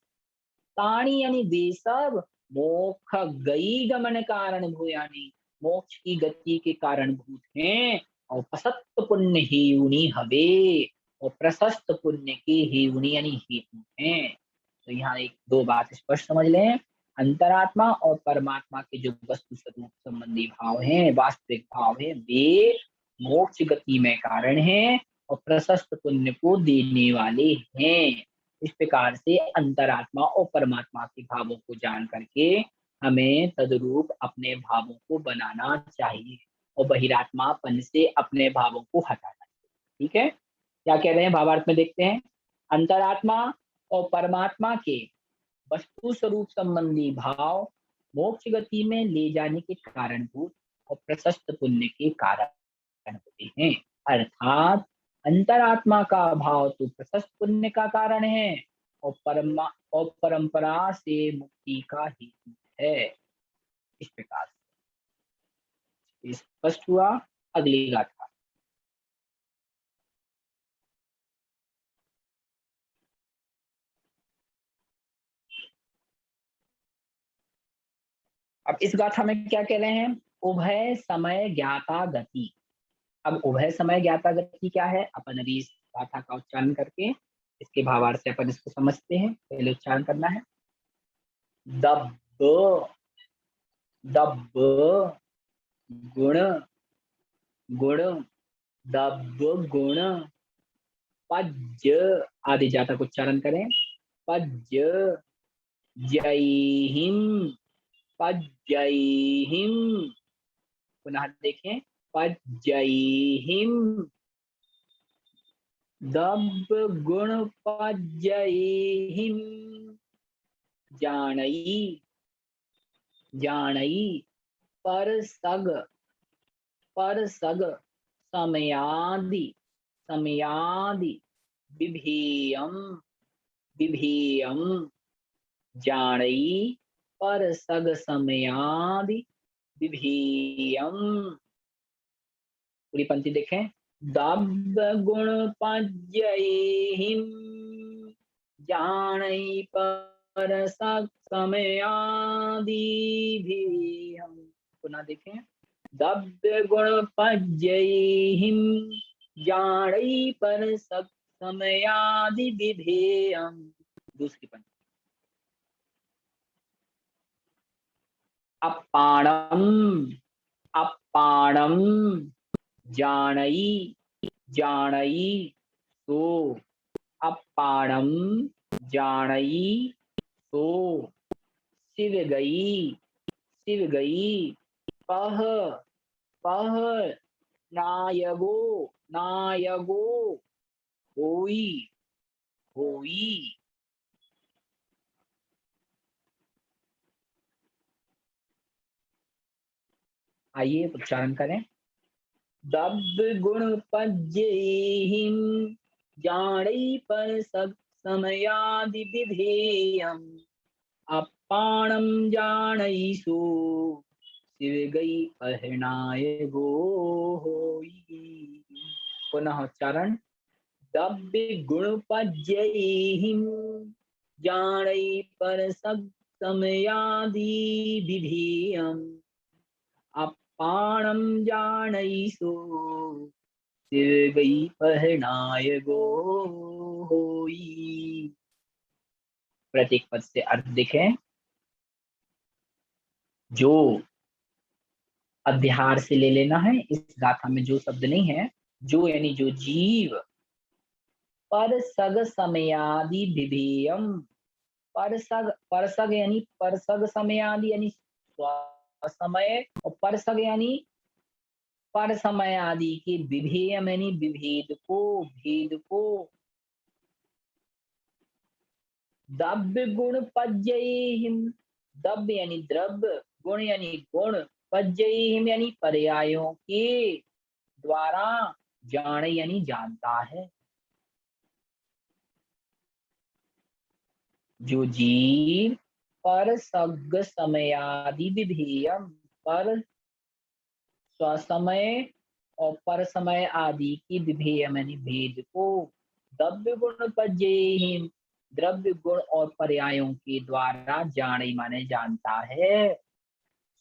ताणी यानी वे सब मोक्ष गई गमन कारण भूयानी मोक्ष की गति के कारण भूत हैं, और प्रशस्त पुण्य हेयुनी हवे और प्रशस्त पुण्य के हेयुनी यानी हेतु हैं। तो यहाँ एक दो बात स्पष्ट समझ लें। अंतरात्मा और परमात्मा के जो वस्तु स्वरूप संबंधी भाव हैं, वास्तविक भाव हैं, वे मोक्ष गति में कारण हैं और प्रशस्त पुण्य को देने वाले हैं। इस प्रकार से अंतरात्मा और परमात्मा के भावों को जान करके हमें तदरूप अपने भावों को बनाना चाहिए और बहिरात्मापन से अपने भावों को हटाना चाहिए। ठीक है, क्या कह रहे हैं भावार्थ में देखते हैं। अंतरात्मा और परमात्मा के वस्तु स्वरूप संबंधी भाव मोक्ष गति में ले जाने के कारणभूत और प्रशस्त पुण्य के कारण होते हैं। अर्थात अंतरात्मा का भाव तो प्रशस्त पुण्य का कारण है और परंपरा से मुक्ति का हेतु है। इस प्रकार से स्पष्ट हुआ। अगली गाथा। अब इस गाथा में क्या कह रहे हैं? उभय समय ज्ञाता गति। अब उभय समय ज्ञाता गति क्या है? अपन अभी इस गाथा का उच्चारण करके इसके भावार्थ से अपन इसको समझते हैं। पहले उच्चारण करना है। दब्ब दब्ब गुण गुण दब्ब गुण पज्य आदि जाता को उच्चारण करें। पज्य जयहिम पज्जयहिम। पुनः देखें। पज्जयहिम दब्ब गुण पज्जयहिम जानई जानई पर सग समयादि समयादि विभेयम विभेयम जाणई पर सग समयादि विभीयम। पूरी पंक्ति देखें। दब्ब गुण पज्यहिम जाणई पर सग समयादि विभीयम। पुनः देखें। दब्ब गुण पज्यहिम जाणई पर सग समयादि विभेयम। दूसरी पंक्ति। अपाणम अपाणम जाणई जाणई सो। अपाणम जाणई सो। शिव गई पह पह नायगो नायगो होई होई। आइए उच्चारण करें। दब्ब गुण पज्यहिम जाणई पर सग समयादि विधेयम। अपाणम जाणई सो शिव गई पहनाय गो होई। पुनः उच्चारण। दब्ब गुण पज्यहिम जाणई पर सग समयादि विधेयम। अपाणम जाणई सो शिव गई पहनाय गो होई। प्रत्येक पद से अर्थ देखें। जो अध्यार से ले लेना है। इस गाथा में जो शब्द नहीं है। जो यानी जो जीव पर सग समयादि विधेयम। परसग यानी परसग समयादि यानी समय, और परसग यानी पर समय आदि के विधेयम यानी विभेद को भेद को। दब्ब गुण पज्यहिम। दब्ब यानी द्रव्य, गुण यानी गुण, पज्यहिम यानी पर्यायों के द्वारा, जाने यानी जानता है। जो जीव पर सग समयादि विधेयम। पर स्वसमय और पर समय आदि की विधेयम यानी भेद को। द्रव्य गुण पज्यहिम द्रव्य गुण और पर्यायों के द्वारा जाने माने जानता है।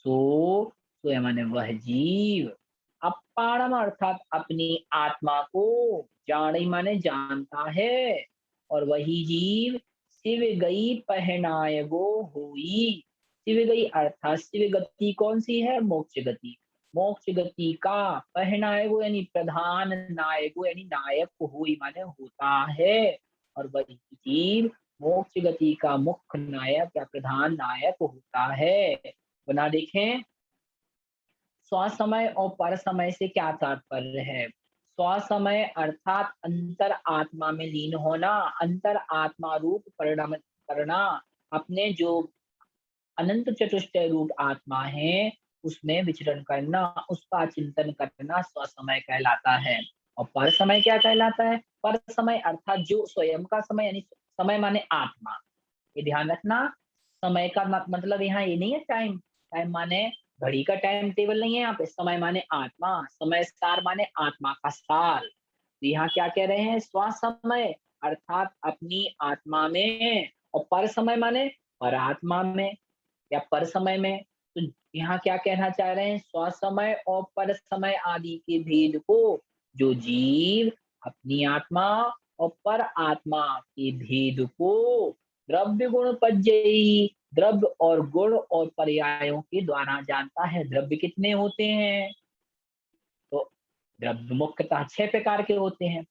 सो माने वह जीव। अपाणम अर्थात अपनी आत्मा को जाने माने जानता है। और वही जीव शिव गई पहनाय गो हुई। शिव गई अर्थात शिव गति कौन सी है? मोक्ष गति। मोक्ष गति का पहनाय गो यानी प्रधान, नायक यानी नायक हुई माने होता है। और वही जीव मोक्ष गति का मुख्य नायक या प्रधान नायक होता है। बना देखें। स्वसमय और पर समय से क्या तात्पर्य है? स्वसमय अर्थात अंतर आत्मा में लीन होना, अंतर आत्मा रूप परिणाम करना, अपने जो अनंत चतुष्टय रूप आत्मा है उसमें विचरण करना, उसका चिंतन करना स्वसमय कहलाता है। और पर समय क्या कहलाता है? पर समय अर्थात जो स्वयं का समय यानी समय माने आत्मा। ये ध्यान रखना। समय का मतलब यहाँ ये नहीं है टाइम। टाइम माने घड़ी का टाइम टेबल नहीं है यहाँ पे। समय माने आत्मा, समय सार माने आत्मा का सार। तो यहाँ क्या कह रहे हैं? स्वसमय अर्थात अपनी आत्मा में, और पर समय माने परात्मा में या पर समय में। तो यहाँ क्या कहना चाह रहे हैं? स्वसमय और पर समय आदि के भेद को जो जीव अपनी आत्मा और पर आत्मा के भेद को द्रव्य गुण पज्यई द्रव्य और गुण और पर्यायों के द्वारा जानता है। द्रव्य कितने होते हैं? तो द्रव्य मुख्यतः 6 प्रकार के होते हैं।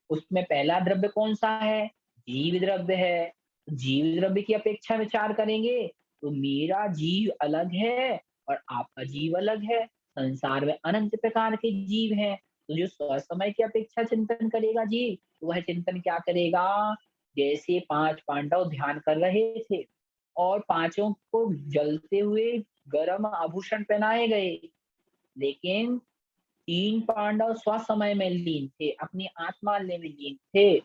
उसमें पहला द्रव्य कौन सा है? जीव द्रव्य है। जीव द्रव्य की अपेक्षा विचार करेंगे तो मेरा जीव अलग है और आपका जीव अलग है। संसार में अनंत प्रकार के जीव हैं। तो जो स्वसमय की अपेक्षा चिंतन करेगा जीव, तो वह चिंतन क्या करेगा? जैसे 5 पांडव ध्यान कर रहे थे और पांचों को जलते हुए गर्म आभूषण पहनाए गए, लेकिन 3 पांडव स्वसमय में लीन थे, अपनी आत्मा में लीन थे।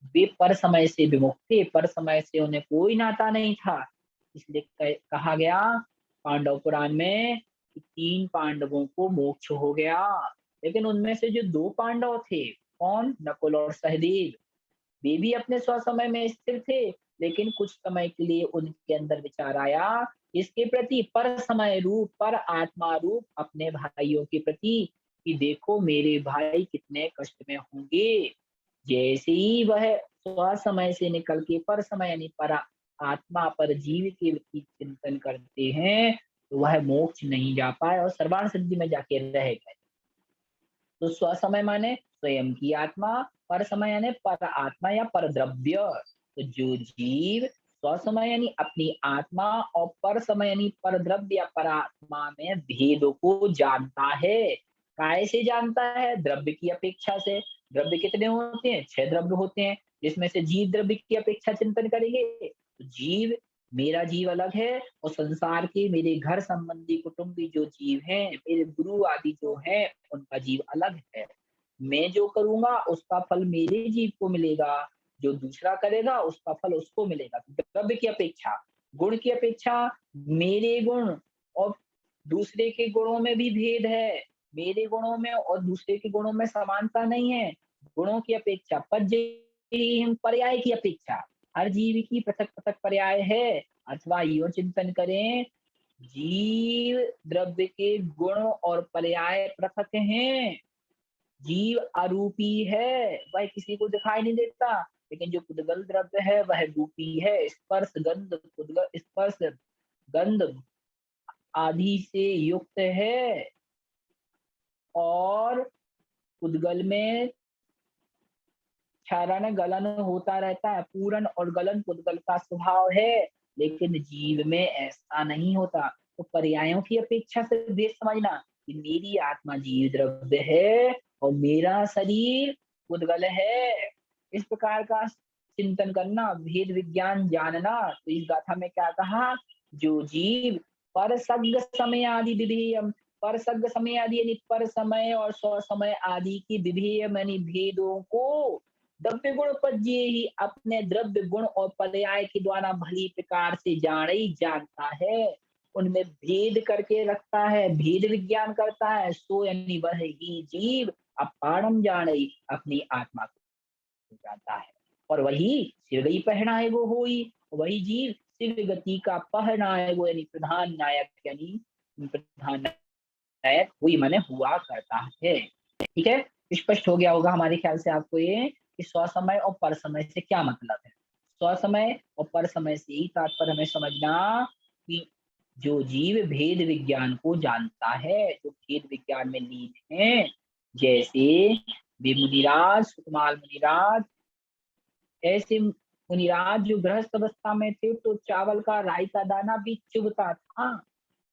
वे पर समय से विमुख थे, पर समय से उन्हें कोई नाता नहीं था। इसलिए कहा गया पांडव पुराण में कि 3 पांडवों को मोक्ष हो गया। लेकिन उनमें से जो 2 पांडव थे, कौन? नकुल और सहदेव, वे भी अपने स्वसमय में स्थिर थे, लेकिन कुछ समय के लिए उनके अंदर विचार आया इसके प्रति, पर समय रूप, पर आत्मा रूप अपने भाइयों के प्रति, कि देखो मेरे भाई कितने कष्ट में होंगे। जैसे ही वह स्वसमय से निकल के पर समय यानी पर आत्मा, पर जीव के प्रति चिंतन करते हैं, तो वह मोक्ष नहीं जा पाए और सर्वाण सिद्धि में जाके रह गए। तो स्वसमय माने स्वयं की आत्मा, पर समय यानी पर आत्मा या पर द्रव्य। तो जो जीव स्वसमय यानी अपनी आत्मा और पर समय यानी पर द्रव्य या पर आत्मा में भेद को जानता है। काय से जानता है? द्रव्य की अपेक्षा से। द्रव्य कितने होते हैं? 6 द्रव्य होते हैं, जिसमें से जीव द्रव्य की अपेक्षा चिंतन करेंगे तो जीव, मेरा जीव अलग है और संसार के मेरे घर संबंधी कुटुंबी जो जीव हैं, मेरे गुरु आदि जो हैं, उनका जीव अलग है। मैं जो करूंगा उसका फल मेरे जीव को मिलेगा, जो दूसरा करेगा उसका फल उसको मिलेगा। तो द्रव्य की अपेक्षा, गुण की अपेक्षा मेरे गुण और दूसरे के गुणों में भी भेद है। मेरे गुणों में और दूसरे के गुणों में समानता नहीं है। गुणों की अपेक्षा पर्याय की अपेक्षा हर जीव की पृथक पृथक पर्याय है। अथवा यो चिंतन करें, जीव द्रव्य के गुण और पर्याय पृथक हैं। जीव अरूपी है, वह किसी को दिखाई नहीं देता, लेकिन जो पुद्गल द्रव्य है वह रूपी है। स्पर्श गंध पुद्गल, स्पर्श गंध आदि से युक्त है और पुद्गल में क्षरण गलन होता रहता है। पूरण और गलन पुद्गल का स्वभाव है, लेकिन जीव में ऐसा नहीं होता। तो पर्यायों की अपेक्षा से भेद समझना कि मेरी आत्मा जीव द्रव्य है और मेरा शरीर पुद्गल है, इस प्रकार का चिंतन करना, भेद विज्ञान जानना। तो इस गाथा में क्या कहा? जो जीव पर सग समय आदि विधेयम, पर सग समय आदि यानी पर समय और स्व समय आदि की विधेयम यानी भेदों को द्रव्य गुण पज्ये ही अपने द्रव्य गुण और पर्याय के द्वारा भली प्रकार से जान ही जानता है। उनमें भेद करके रखता है, भेद विज्ञान करता है। सो यानी वह ही जीव अपारम जान ही अपनी आत्मा को जानता है। और वही शिवगई पहनाए वो होई, वही जीव शिव गति का पहनाए वो यानी प्रधान नायक, यानी प्रधान नायक हुई माने हुआ करता है। ठीक है, स्पष्ट हो गया होगा हमारे ख्याल से आपको ये कि स्वसमय और पर समय से क्या मतलब है। स्वसमय और पर समय से ही तात्पर्य हमें समझना कि जो जीव भेद विज्ञान को जानता है, जो भेद विज्ञान में लीन है, जैसे वे मुनिराज, सुकुमार मुनिराज, ऐसे मुनिराज जो गृहस्थ अवस्था में थे तो चावल का, राई का दाना भी चुभता था,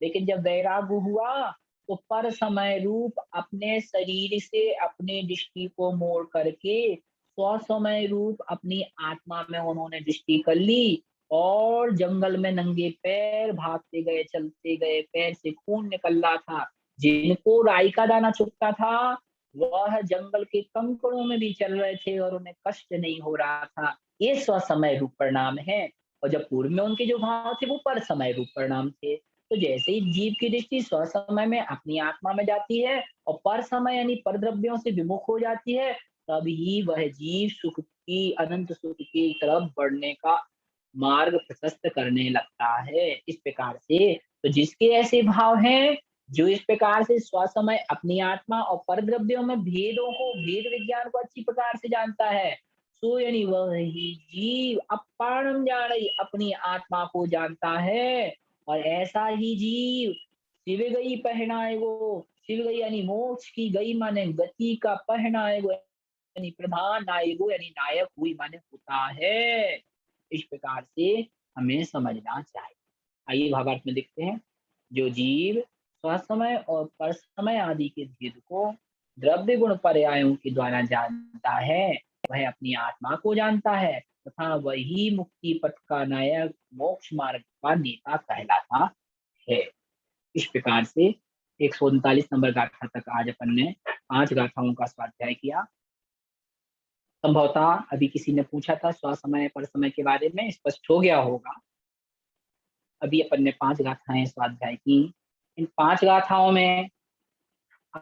लेकिन जब वैराग्य हुआ तो पर समय रूप अपने शरीर से अपने दृष्टि को मोड़ करके स्वसमय रूप अपनी आत्मा में उन्होंने दृष्टि कर ली और जंगल में नंगे पैर भागते गए, चलते गए, पैर से खून निकल रहा था। जिनको राई का दाना चुभता था वह जंगल के कंकड़ों में भी चल रहे थे और उन्हें कष्ट नहीं हो रहा था। ये स्वसमय रूप परिणाम है। और जब पूर्व में उनके जो भाव थे वो पर समय रूप परिणाम थे। तो जैसे ही जीव की दृष्टि स्वसमय में अपनी आत्मा में जाती है और पर समय यानी पर द्रव्यों से विमुख हो जाती है, तभी वह जीव सुख की, अनंत सुख की तरफ बढ़ने का मार्ग प्रशस्त करने लगता है। इस प्रकार से तो जिसके ऐसे भाव हैं, जो इस प्रकार से स्वसमय अपनी आत्मा और पर द्रव्यों में भेदों को, भेद विज्ञान को अच्छी प्रकार से जानता है, सो यानी वह ही जीव अपारम जान अपनी आत्मा को जानता है। और ऐसा ही जीव शिव गई पहनाए वो, शिव गई यानी मोक्ष की गई माने गति का पहनाए वो, यानी प्रधान नायक वो यानी नायक हुई माने होता है। इस प्रकार से हमें समझना चाहिए। आइए भावार्थ में देखते हैं। जो जीव स्वसमय और परसमय आदि के भेद को द्रव्य गुण पर्यायों के द्वारा जानता है, वह अपनी आत्मा को जानता है तथा वही मुक्ति पथ का नायक, मोक्ष मार्ग का नेता कहलाता है। इस प्रकार से 139 नंबर गाथा तक आज अपन ने 5 गाथाओं का स्वाध्याय किया। संभवतः अभी किसी ने पूछा था स्वसमय परसमय के बारे में, स्पष्ट हो गया होगा। अभी अपन ने 5 गाथाएँ स्वाध्याय की। इन 5 गाथाओं में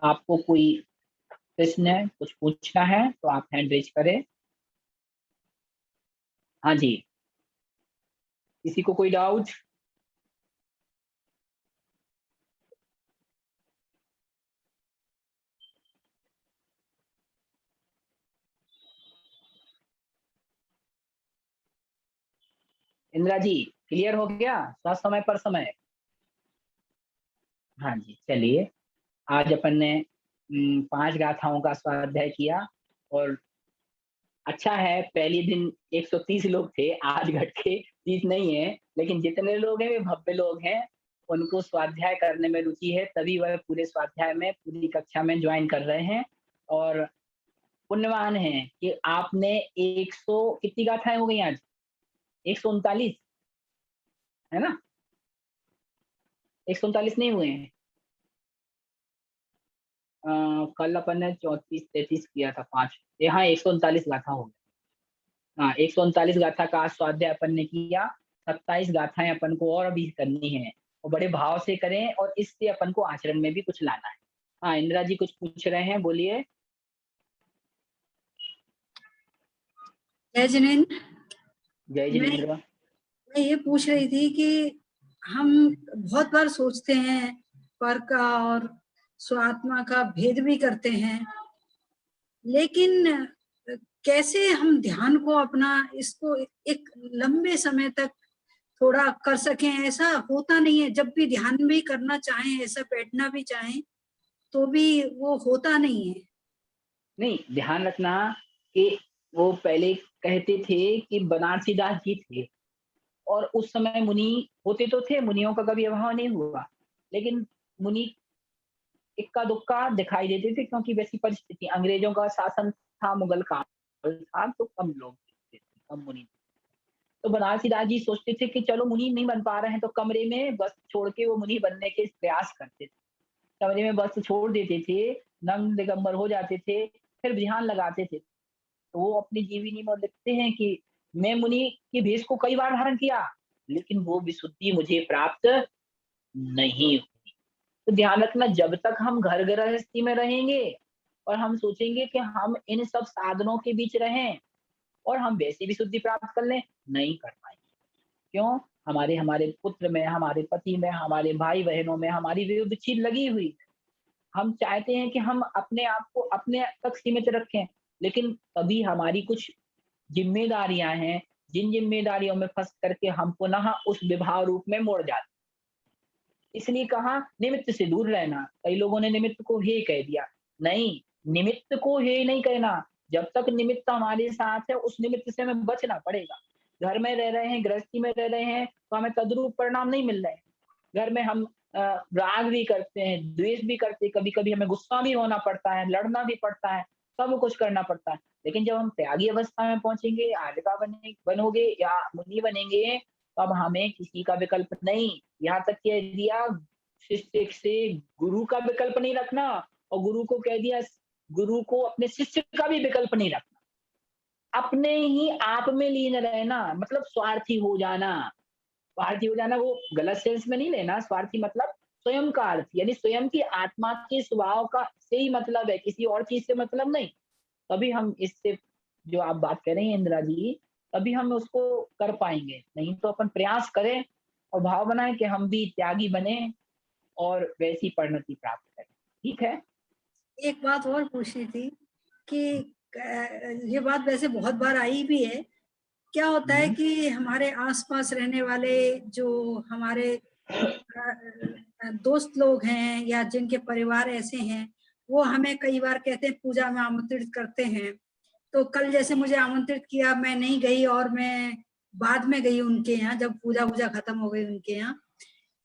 आपको कोई प्रश्न है, कुछ पूछना है तो आप हैंड रेज़ करें। हाँ जी, किसी को कोई डाउट? इंदिरा जी, क्लियर हो गया? स्वसमय परसमय? हाँ जी, चलिए आज अपन ने 5 गाथाओं का स्वाध्याय किया और अच्छा है पहले दिन 130 लोग थे, आज घट के 30 नहीं है, लेकिन जितने लोग हैं वे भव्य लोग हैं, उनको स्वाध्याय करने में रुचि है, तभी वह पूरे स्वाध्याय में, पूरी कक्षा में जॉइन कर रहे हैं और पुण्यवान हैं कि आपने 100 कितनी गाथाएँ हो गई आज? 139 है ना? 139 नहीं हुए हैं? अ, कल अपन ने 34-33 किया था 5 हाँ, 139 गाथा हो गया। हाँ, 139 गाथा का आज स्वाध्याय अपन ने किया, 27 गाथाएँ अपन को और अभी करनी है और बड़े भाव से करें और इससे अपन को आचरण में भी कुछ लाना है। हाँ, इंदिरा जी कुछ पूछ रहे हैं, बोलिए। जय जिनेन्द्र। जय मैं जिनेन्द्र। मैं ये पूछ रही थी कि हम बहुत बार सोचते हैं पर का और स्वात्मा का भेद भी करते हैं, लेकिन कैसे हम ध्यान को अपना इसको एक लंबे समय तक थोड़ा कर सकें? ऐसा होता नहीं है, जब भी ध्यान भी करना चाहें, ऐसा बैठना भी चाहें तो भी वो होता नहीं है। नहीं, ध्यान रखना कि वो पहले कहते थे कि बनारसी दास जी थे और उस समय मुनि होते तो थे, मुनियों का कभी अभाव नहीं हुआ, लेकिन मुनि इक्का-दुक्का दिखाई देते थे क्योंकि वैसी परिस्थिति अंग्रेजों का शासन था, मुगल काल था, तो कम लोग थे, कम मुनि। तो बनारसी दास जी सोचते थे कि चलो मुनि नहीं बन पा रहे हैं तो कमरे में वस्त्र छोड़ के वो मुनि बनने के प्रयास करते थे। कमरे में वस्त्र छोड़ देते थे, नंग दिगंबर हो जाते थे, फिर ध्यान लगाते थे। तो वो अपनी जीवनी में लिखते हैं कि मैं मुनि के भेष को कई बार धारण किया, लेकिन वो विशुद्धि मुझे प्राप्त नहीं हुई। तो ध्यान रखना जब तक हम घर गृहस्थी में रहेंगे और हम सोचेंगे कि हम इन सब साधनों के बीच रहें और हम वैसी भी शुद्धि प्राप्त कर लें, नहीं कर पाएंगे। क्यों? हमारे हमारे पुत्र में, हमारे पति में, हमारे भाई-बहनों में हमारी रुचि लगी हुई है। हम चाहते हैं कि हम अपने आप को अपने तक सीमित रखें, लेकिन तभी हमारी कुछ ज़िम्मेदारियाँ हैं, जिन ज़िम्मेदारियों में फँस करके हम पुनः उस विभाव रूप में मुड़ जाते हैं। इसलिए कहा निमित्त से दूर रहना। कई लोगों ने निमित्त को हे कह दिया। नहीं, निमित्त को हे नहीं कहना। जब तक निमित्त हमारे साथ है, उस निमित्त से हमें बचना पड़ेगा। घर में रह रहे हैं, गृहस्थी में रह रहे हैं, तो हमें तद्रूप परिणाम नहीं मिल रहे हैं। घर में हम राग भी करते हैं, द्वेष भी करते हैं, कभी-कभी हमें गुस्सा भी होना पड़ता है, लड़ना भी पड़ता है, सब कुछ करना पड़ता है। लेकिन जब हम त्यागी अवस्था में पहुँचेंगे, आर्यका बनोगे या मुनि बनेंगे, तब हमें किसी का विकल्प नहीं, यहाँ तक कह दिया शिष्य से गुरु का विकल्प नहीं रखना और गुरु को कह दिया गुरु को अपने शिष्य का भी विकल्प नहीं रखना। अपने ही आप में लीन रहना मतलब स्वार्थी हो जाना। स्वार्थी हो जाना वो गलत सेंस में नहीं लेना, स्वार्थी मतलब स्वयं का अर्थ यानी स्वयं की आत्मा के स्वभाव का से ही मतलब है, किसी और चीज़ से मतलब नहीं। तभी हम इससे जो आप बात कर रही हैं इंदिरा जी, तभी हम उसको कर पाएँगे। नहीं तो अपन प्रयास करें और भाव बनाएँ कि हम भी त्यागी बने और वैसी परिणति प्राप्त करें। ठीक है? एक बात और पूछनी थी कि ये बात वैसे बहुत बार आई भी है। क्या होता है हुँ, कि हमारे आस-पास रहने वाले जो हमारे दोस्त लोग हैं या जिनके परिवार ऐसे हैं, वो हमें कई बार कहते हैं पूजा में आमंत्रित करते हैं। तो कल जैसे मुझे आमंत्रित किया, मैं नहीं गई और मैं बाद में गई उनके यहाँ जब पूजा-वूजा खत्म हो गई उनके यहाँ।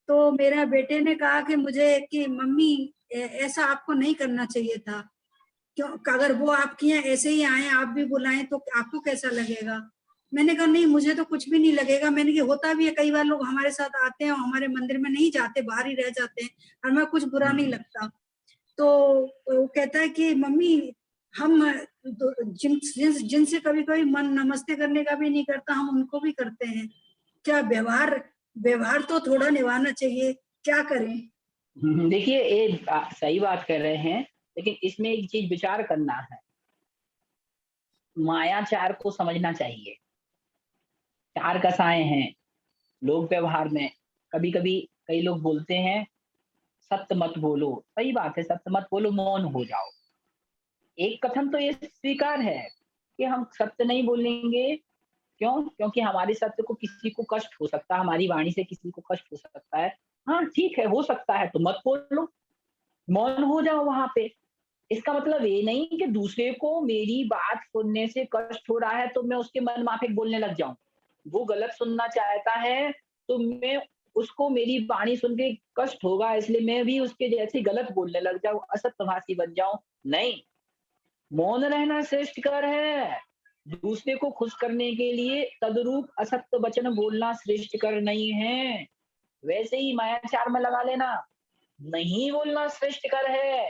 तो मेरा बेटे ने कहा कि मुझे कि मम्मी ऐसा आपको नहीं करना चाहिए था। क्यों अगर वो आपके यहाँ ऐसे ही आए, आप भी बुलाएँ तो आपको कैसा लगेगा? मैंने कहा नहीं मुझे तो कुछ भी नहीं लगेगा। मैंने कहा होता भी है कई बार लोग हमारे साथ आते हैं और हमारे मंदिर में नहीं जाते, बाहर ही रह जाते हैं, हमें कुछ बुरा नहीं हुँ, लगता। तो वो कहता है कि मम्मी हम जिनसे कभी कभी मन नमस्ते करने का भी नहीं करता, हम उनको भी करते हैं। क्या व्यवहार व्यवहार तो थोड़ा निभाना चाहिए, क्या करें? देखिए ये सही बात कर रहे हैं, लेकिन इसमें एक चीज़ विचार करना है, मायाचार को समझना चाहिए। 4 कसाएँ हैं, लोक व्यवहार में कभी-कभी कई लोग बोलते हैं, सत्य मत बोलो, सही बात है, सत्य मत बोलो, मौन हो जाओ। एक कथन तो ये स्वीकार है कि हम सत्य नहीं बोलेंगे, क्यों? क्योंकि हमारे सत्य को किसी को कष्ट हो सकता है, हमारी वाणी से किसी को कष्ट हो सकता है। हाँ, ठीक है, हो सकता है तो मत बोलो, मौन हो जाओ वहाँ पे। इसका मतलब ये नहीं कि दूसरे को मेरी बात सुनने से कष्ट हो रहा है तो मैं उसके मन माफिक बोलने लग जाऊँ। वो गलत सुनना चाहता है तो मैं उसको मेरी वाणी सुन के कष्ट होगा इसलिए मैं भी उसके जैसे गलत बोलने लग जाऊँ, असत्यभाषी बन जाऊँ। नहीं, मौन रहना श्रेष्ठकर है। दूसरे को खुश करने के लिए तदरूप असत्य वचन बोलना श्रेष्ठकर नहीं है। वैसे ही मायाचार में लगा लेना, नहीं बोलना श्रेष्ठकर है।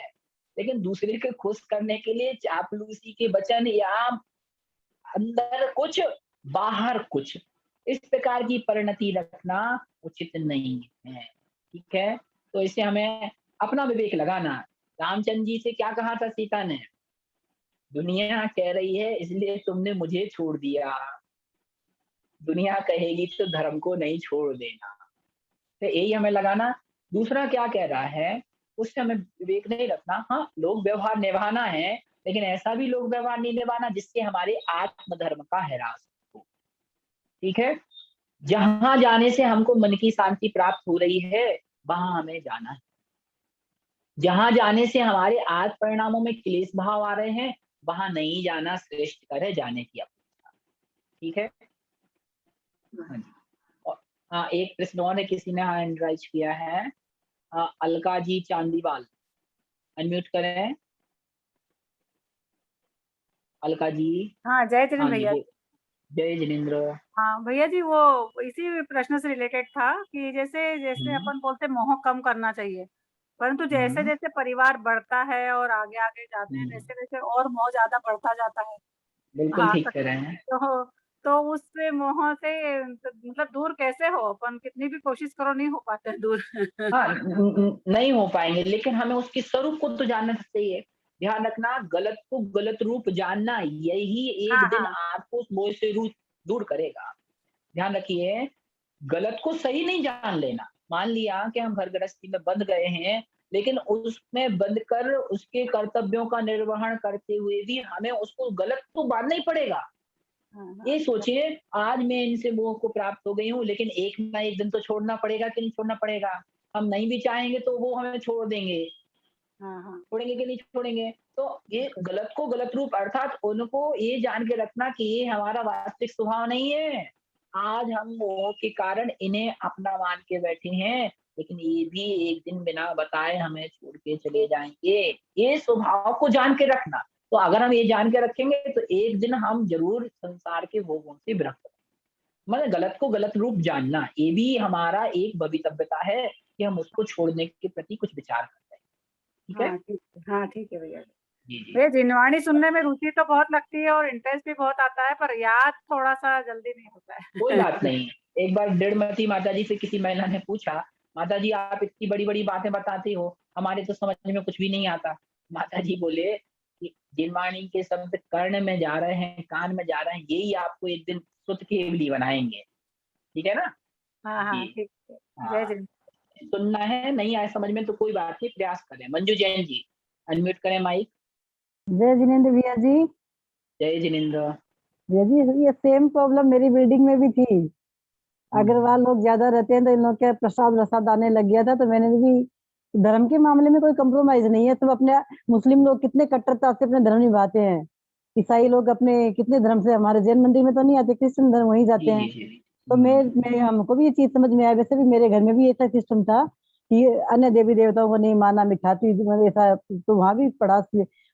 लेकिन दूसरे को खुश करने के लिए चापलूसी के वचन या अंदर कुछ, बाहर कुछ, इस प्रकार की परिणति रखना उचित नहीं है। ठीक है? तो इससे हमें अपना विवेक लगाना। रामचंद्र जी से क्या कहा था सीता ने? दुनिया कह रही है इसलिए तुमने मुझे छोड़ दिया। दुनिया कहेगी तो धर्म को नहीं छोड़ देना। तो यही हमें लगाना। दूसरा क्या कह रहा है, उससे हमें विवेक नहीं रखना। हाँ, लोक व्यवहार निभाना है, लेकिन ऐसा भी लोक व्यवहार नहीं निभाना जिससे हमारे आत्मधर्म का ह्रास हो। ठीक है? जहाँ जाने से हमको मन की शांति प्राप्त हो रही है, वहाँ हमें जाना है। जहाँ जाने से हमारे आत्म परिणामों में क्लेश भाव आ रहे हैं, वहाँ नहीं जाना श्रेष्ठकर है जाने की अपेक्षा। ठीक है? हाँ जी। और हाँ, एक प्रश्न और है, किसी ने हैंड राइज किया है। अलका जी चांदीवाल, अनम्यूट करें। अलका जी। हाँ, जय हाँ जिनेन्द्र जी, भैया। जय जिनेन्द्र। हाँ भैया जी, वो इसी प्रश्न से रिलेटेड था कि जैसे जैसे हुँ, अपन बोलते हैं मोह कम करना चाहिए, परंतु जैसे हुँ, जैसे परिवार बढ़ता है और आगे आगे जाते हैं, हुँ। वैसे वैसे और मोह ज्यादा बढ़ता जाता है। बिल्कुल हाँ, ठीक कह रहे हैं। तो उससे मोह से मतलब दूर कैसे हो? अपन कितनी भी कोशिश करो, नहीं हो पाते हैं दूर। हाँ, नहीं हो पाएँगे, लेकिन हमें उसके स्वरूप को तो जानना चाहिए। ध्यान रखना, गलत को गलत रूप जानना, यही हाँ एक दिन हाँ। आपको उस मोह से दूर करेगा। ध्यान रखिए, गलत को सही नहीं जान लेना। मान लिया कि हम घर गृहस्थी में बंध गए हैं, लेकिन उसमें बंध कर उसके कर्तव्यों का निर्वहन करते हुए भी हमें उसको गलत तो मानना ही पड़ेगा। हाँ ये हाँ। सोचिए, आज मैं इनसे मोह को प्राप्त हो गई हूँ, लेकिन एक ना एक दिन तो छोड़ना पड़ेगा कि नहीं छोड़ना पड़ेगा? हम नहीं भी चाहेंगे तो वो हमें छोड़ देंगे। हाँ हाँ। छोड़ेंगे कि नहीं छोड़ेंगे? तो ये गलत को गलत रूप, अर्थात उनको ये जान के रखना कि ये हमारा वास्तविक स्वभाव नहीं है। आज हम मोह के कारण इन्हें अपना मान के बैठे हैं, लेकिन ये भी एक दिन बिना बताए हमें छोड़ के चले जाएँगे। ये स्वभाव को जान के रखना। तो अगर हम ये जान के रखेंगे तो एक दिन हम ज़रूर संसार के भोगों से विरक्त, मतलब गलत को गलत रूप जानना, ये भी हमारा एक भवितव्यता है कि हम उसको छोड़ने के प्रति कुछ विचार करते हैं। ठीक है? हाँ, ठीक है। हाँ, ठीक है भैया। जी, जी। भैया जिनवाणी सुनने में रुचि तो बहुत लगती है और इंटरेस्ट भी बहुत आता है, पर याद थोड़ा-सा जल्दी नहीं होता कोई है। बात नहीं। एक बार डेढ़मती माताजी से किसी महिला ने पूछा, "माताजी आप इतनी बड़ी-बड़ी बातें बताती हो, हमारे तो समझ में कुछ भी नहीं आता।" माताजी बोले कि जिनवाणी के शब्द कर्ण में जा रहे हैं, कान में जा रहे हैं, यही आपको एक दिन सुत केवली बनाएँगे। ठीक है ना? हाँ, हाँ, जी। ठीक है। जय हाँ, जिनेन्द्र। सुनना है, नहीं आया समझ में तो कोई बात नहीं, प्रयास करें। मंजू जैन जी, अनम्यूट करें माइक। जय जिनेन्द्र भैया जी। जय जिनेन्द्र। भैया जी, ये सेम प्रॉब्लम मेरी बिल्डिंग में भी थी। अग्रवाल लोग ज्यादा रहते हैं तो इन लोग के प्रसाद वसाद आने लग गया था, तो मैंने भी, धर्म के मामले में कोई कंप्रोमाइज नहीं है। सब अपने, मुस्लिम लोग कितने कट्टरता से अपने धर्म निभाते हैं, ईसाई लोग अपने कितने धर्म से, हमारे जैन मंदिर में तो नहीं आते, क्रिश्चियन धर्म वहीं जाते जी, हैं। जी, जी, जी। तो मैं हमको भी ये चीज समझ में आया। वैसे भी मेरे घर में भी ऐसा सिस्टम था कि अन्य देवी देवताओं को नहीं माना, मिठाती मतलब ऐसा, तो वहां भी पढ़ा।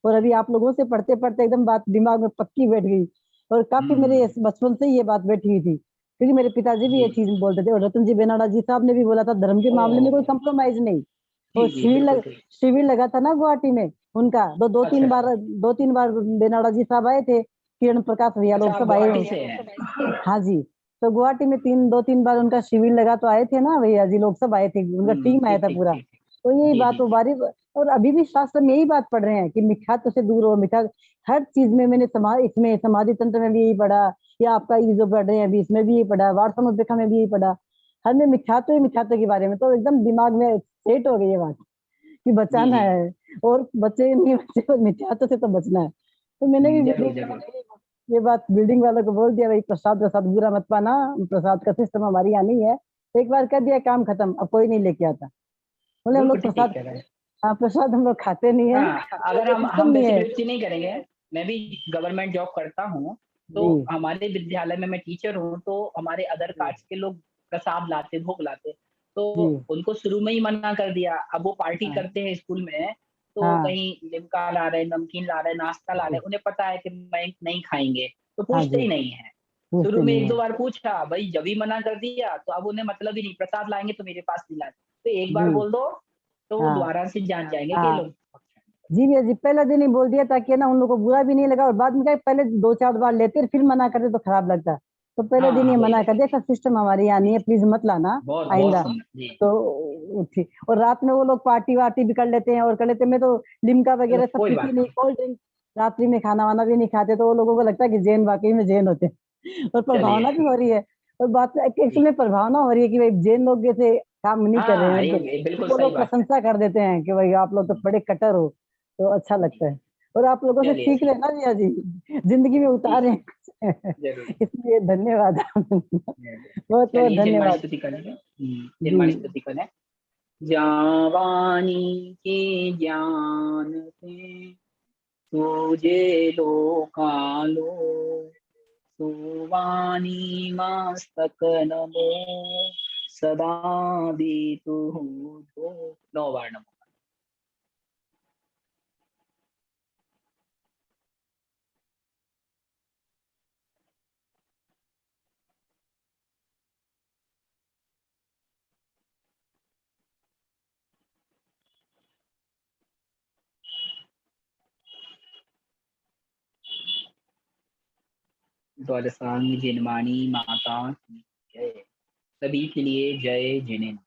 और अभी आप लोगों से पढ़ते पढ़ते एकदम बात दिमाग में पक्की बैठ गई, और काफी मेरे हुँ, बचपन से ही ये बात बैठी हुई थी, क्योंकि मेरे पिताजी भी जी। ये चीज बोलते थे, और रतन जी बेनाडा जी साहब ने भी बोला था धर्म के मामले में कोई ओह! कंप्रोमाइज नहीं। जी, और जी, बिल्कुल ठीक। शिविर लगा था ना गुवाहाटी में, उनका दो तीन अच्छा, बार बेनाडा जी साहब आए थे, किरण प्रकाश भैया लोग अच्छा, आप सब आए गुवाहाटी हुए। से हैं? हाँ जी, तो गुवाहाटी में 2-3 बार उनका शिविर लगा तो आए थे ना भैया जी लोग सब आए थे, उनका टीम आया ठीक, था ठीक, पूरा। ठीक, ठीक। तो यही जी, बात जी, वो जी। बारी, और अभी भी शास्त्र में यही बात पढ़ रहे हैं कि मिथ्यात्व से दूर हो। मिथ्या हर चीज में मैंने इसमें समाधि तंत्र में भी यही पढ़ा, या आपका ये जो पढ़ रहे हैं अभी इसमें भी यही पढ़ा, वार्तानुपेक्षा में भी यही पढ़ा। हर में मिथ्यात्व ही मिथ्यात्व के बारे में, तो एकदम दिमाग में सेट हो गई ये बात कि जी, बचाना जी। है, और बच्चे नहीं बच्चे को मिथ्यात्व से तो बचना है। तो मैंने भी ज़रूर, बिल्डिंग ज़रूर। ये बात बिल्डिंग वालों को बोल दिया, भाई प्रसाद प्रसाद बुरा मत पाना, प्रसाद का सिस्टम हमारी यहाँ नहीं है। एक बार कर दिया काम खत्म, अब कोई नहीं लेके आता। बोले हम बिल्कुल लोग ठीक प्रसाद, कह रहे हैं। हाँ प्रसाद हम लोग खाते नहीं है, हाँ, अगर ये हम सिस्टम नहीं है। बेसिक नहीं करेंगे, मैं भी गवर्नमेंट जॉब करता हूँ, जी तो हमारे विद्यालय में मैं टीचर हूँ, तो हमारे अदर जी कास्ट के लोग प्रसाद लाते, भोग लाते, तो जी, उनको शुरू में ही मना कर दिया। अब वो पार्टी हाँ करते हैं स्कूल में, तो हाँ कहीं लिम्का ला रहे हैं, नमकीन ला रहे हैं, नाश्ता ला रहे जी, हैं, उन्हें पता है कि मैं नहीं खाएँगे, तो हाँ पूछते जी, ही नहीं हैं। शुरू पूछते में नहीं 1-2 है। बार पूछा, भई जब ही मना कर दिया, तो अब उन्हें मतलब ही नहीं, प्रसाद लाएँगे तो मेरे पास नहीं लाना। तो एक बार जी बोल दो, तो वो हाँ दोबारा से जान जाएँगे कि ये हाँ, लोग जी भैया जी, पहला दिन ही बोल दिया ताकि ना उन लोगों को बुरा भी नहीं लगा, और बाद में क्या पहले 2-4 बार लेते और फिर मना करते तो खराब लगता। तो पहले हाँ, दिन ही हाँ, वही, मना कर वही। दिया, ऐसा सिस्टम हमारे यहाँ नहीं है, प्लीज मत लाना बहुत, बहुत आइंदा। सुंदर। जी, तो ठीक, और रात में वो लोग पार्टी वार्टी भी कर लेते हैं और कर लेते हैं। मैं तो लिम्का चलो वगैरह सब कोई पीती बात नहीं, नहीं। कोल्ड ड्रिंक रात्रि में खाना वाना भी नहीं खाते, तो वो लोगों को लगता है कि जैन वाकई में जैन होते हैं। और चलिए, प्रभावना भी हो रही है, और बात जी। एक्चुअली में प्रभावना हो रही है कि भाई जैन लोग जैसे काम नहीं कर रहे हाँ, हैं, ये तो बिल्कुल वो सही लोग बात है। प्रशंसा कर देते हैं कि भाई आप लोग तो हुँ, बड़े कट्टर हो, तो अच्छा जी, लगता है। और आप लोगों से चलिए, सीख चलिए। लेना भैया जी, जिंदगी में जी, उतारे। ज़रूर, इसलिए धन्यवाद। ज़रूर। बहुत बहुत चलिए निर्मल धन्यवाद। स्तुति करेंगे। जी निर्मल स्तुति करें। जावानी के ज्ञान से सूझे लोकालो, सुवाणी मस्तक नमो सदा वितुः धो। 9 बार नमो। द्वादशांग जिनवाणी माता की जय। सभी के लिए जय जिनेन्द्र।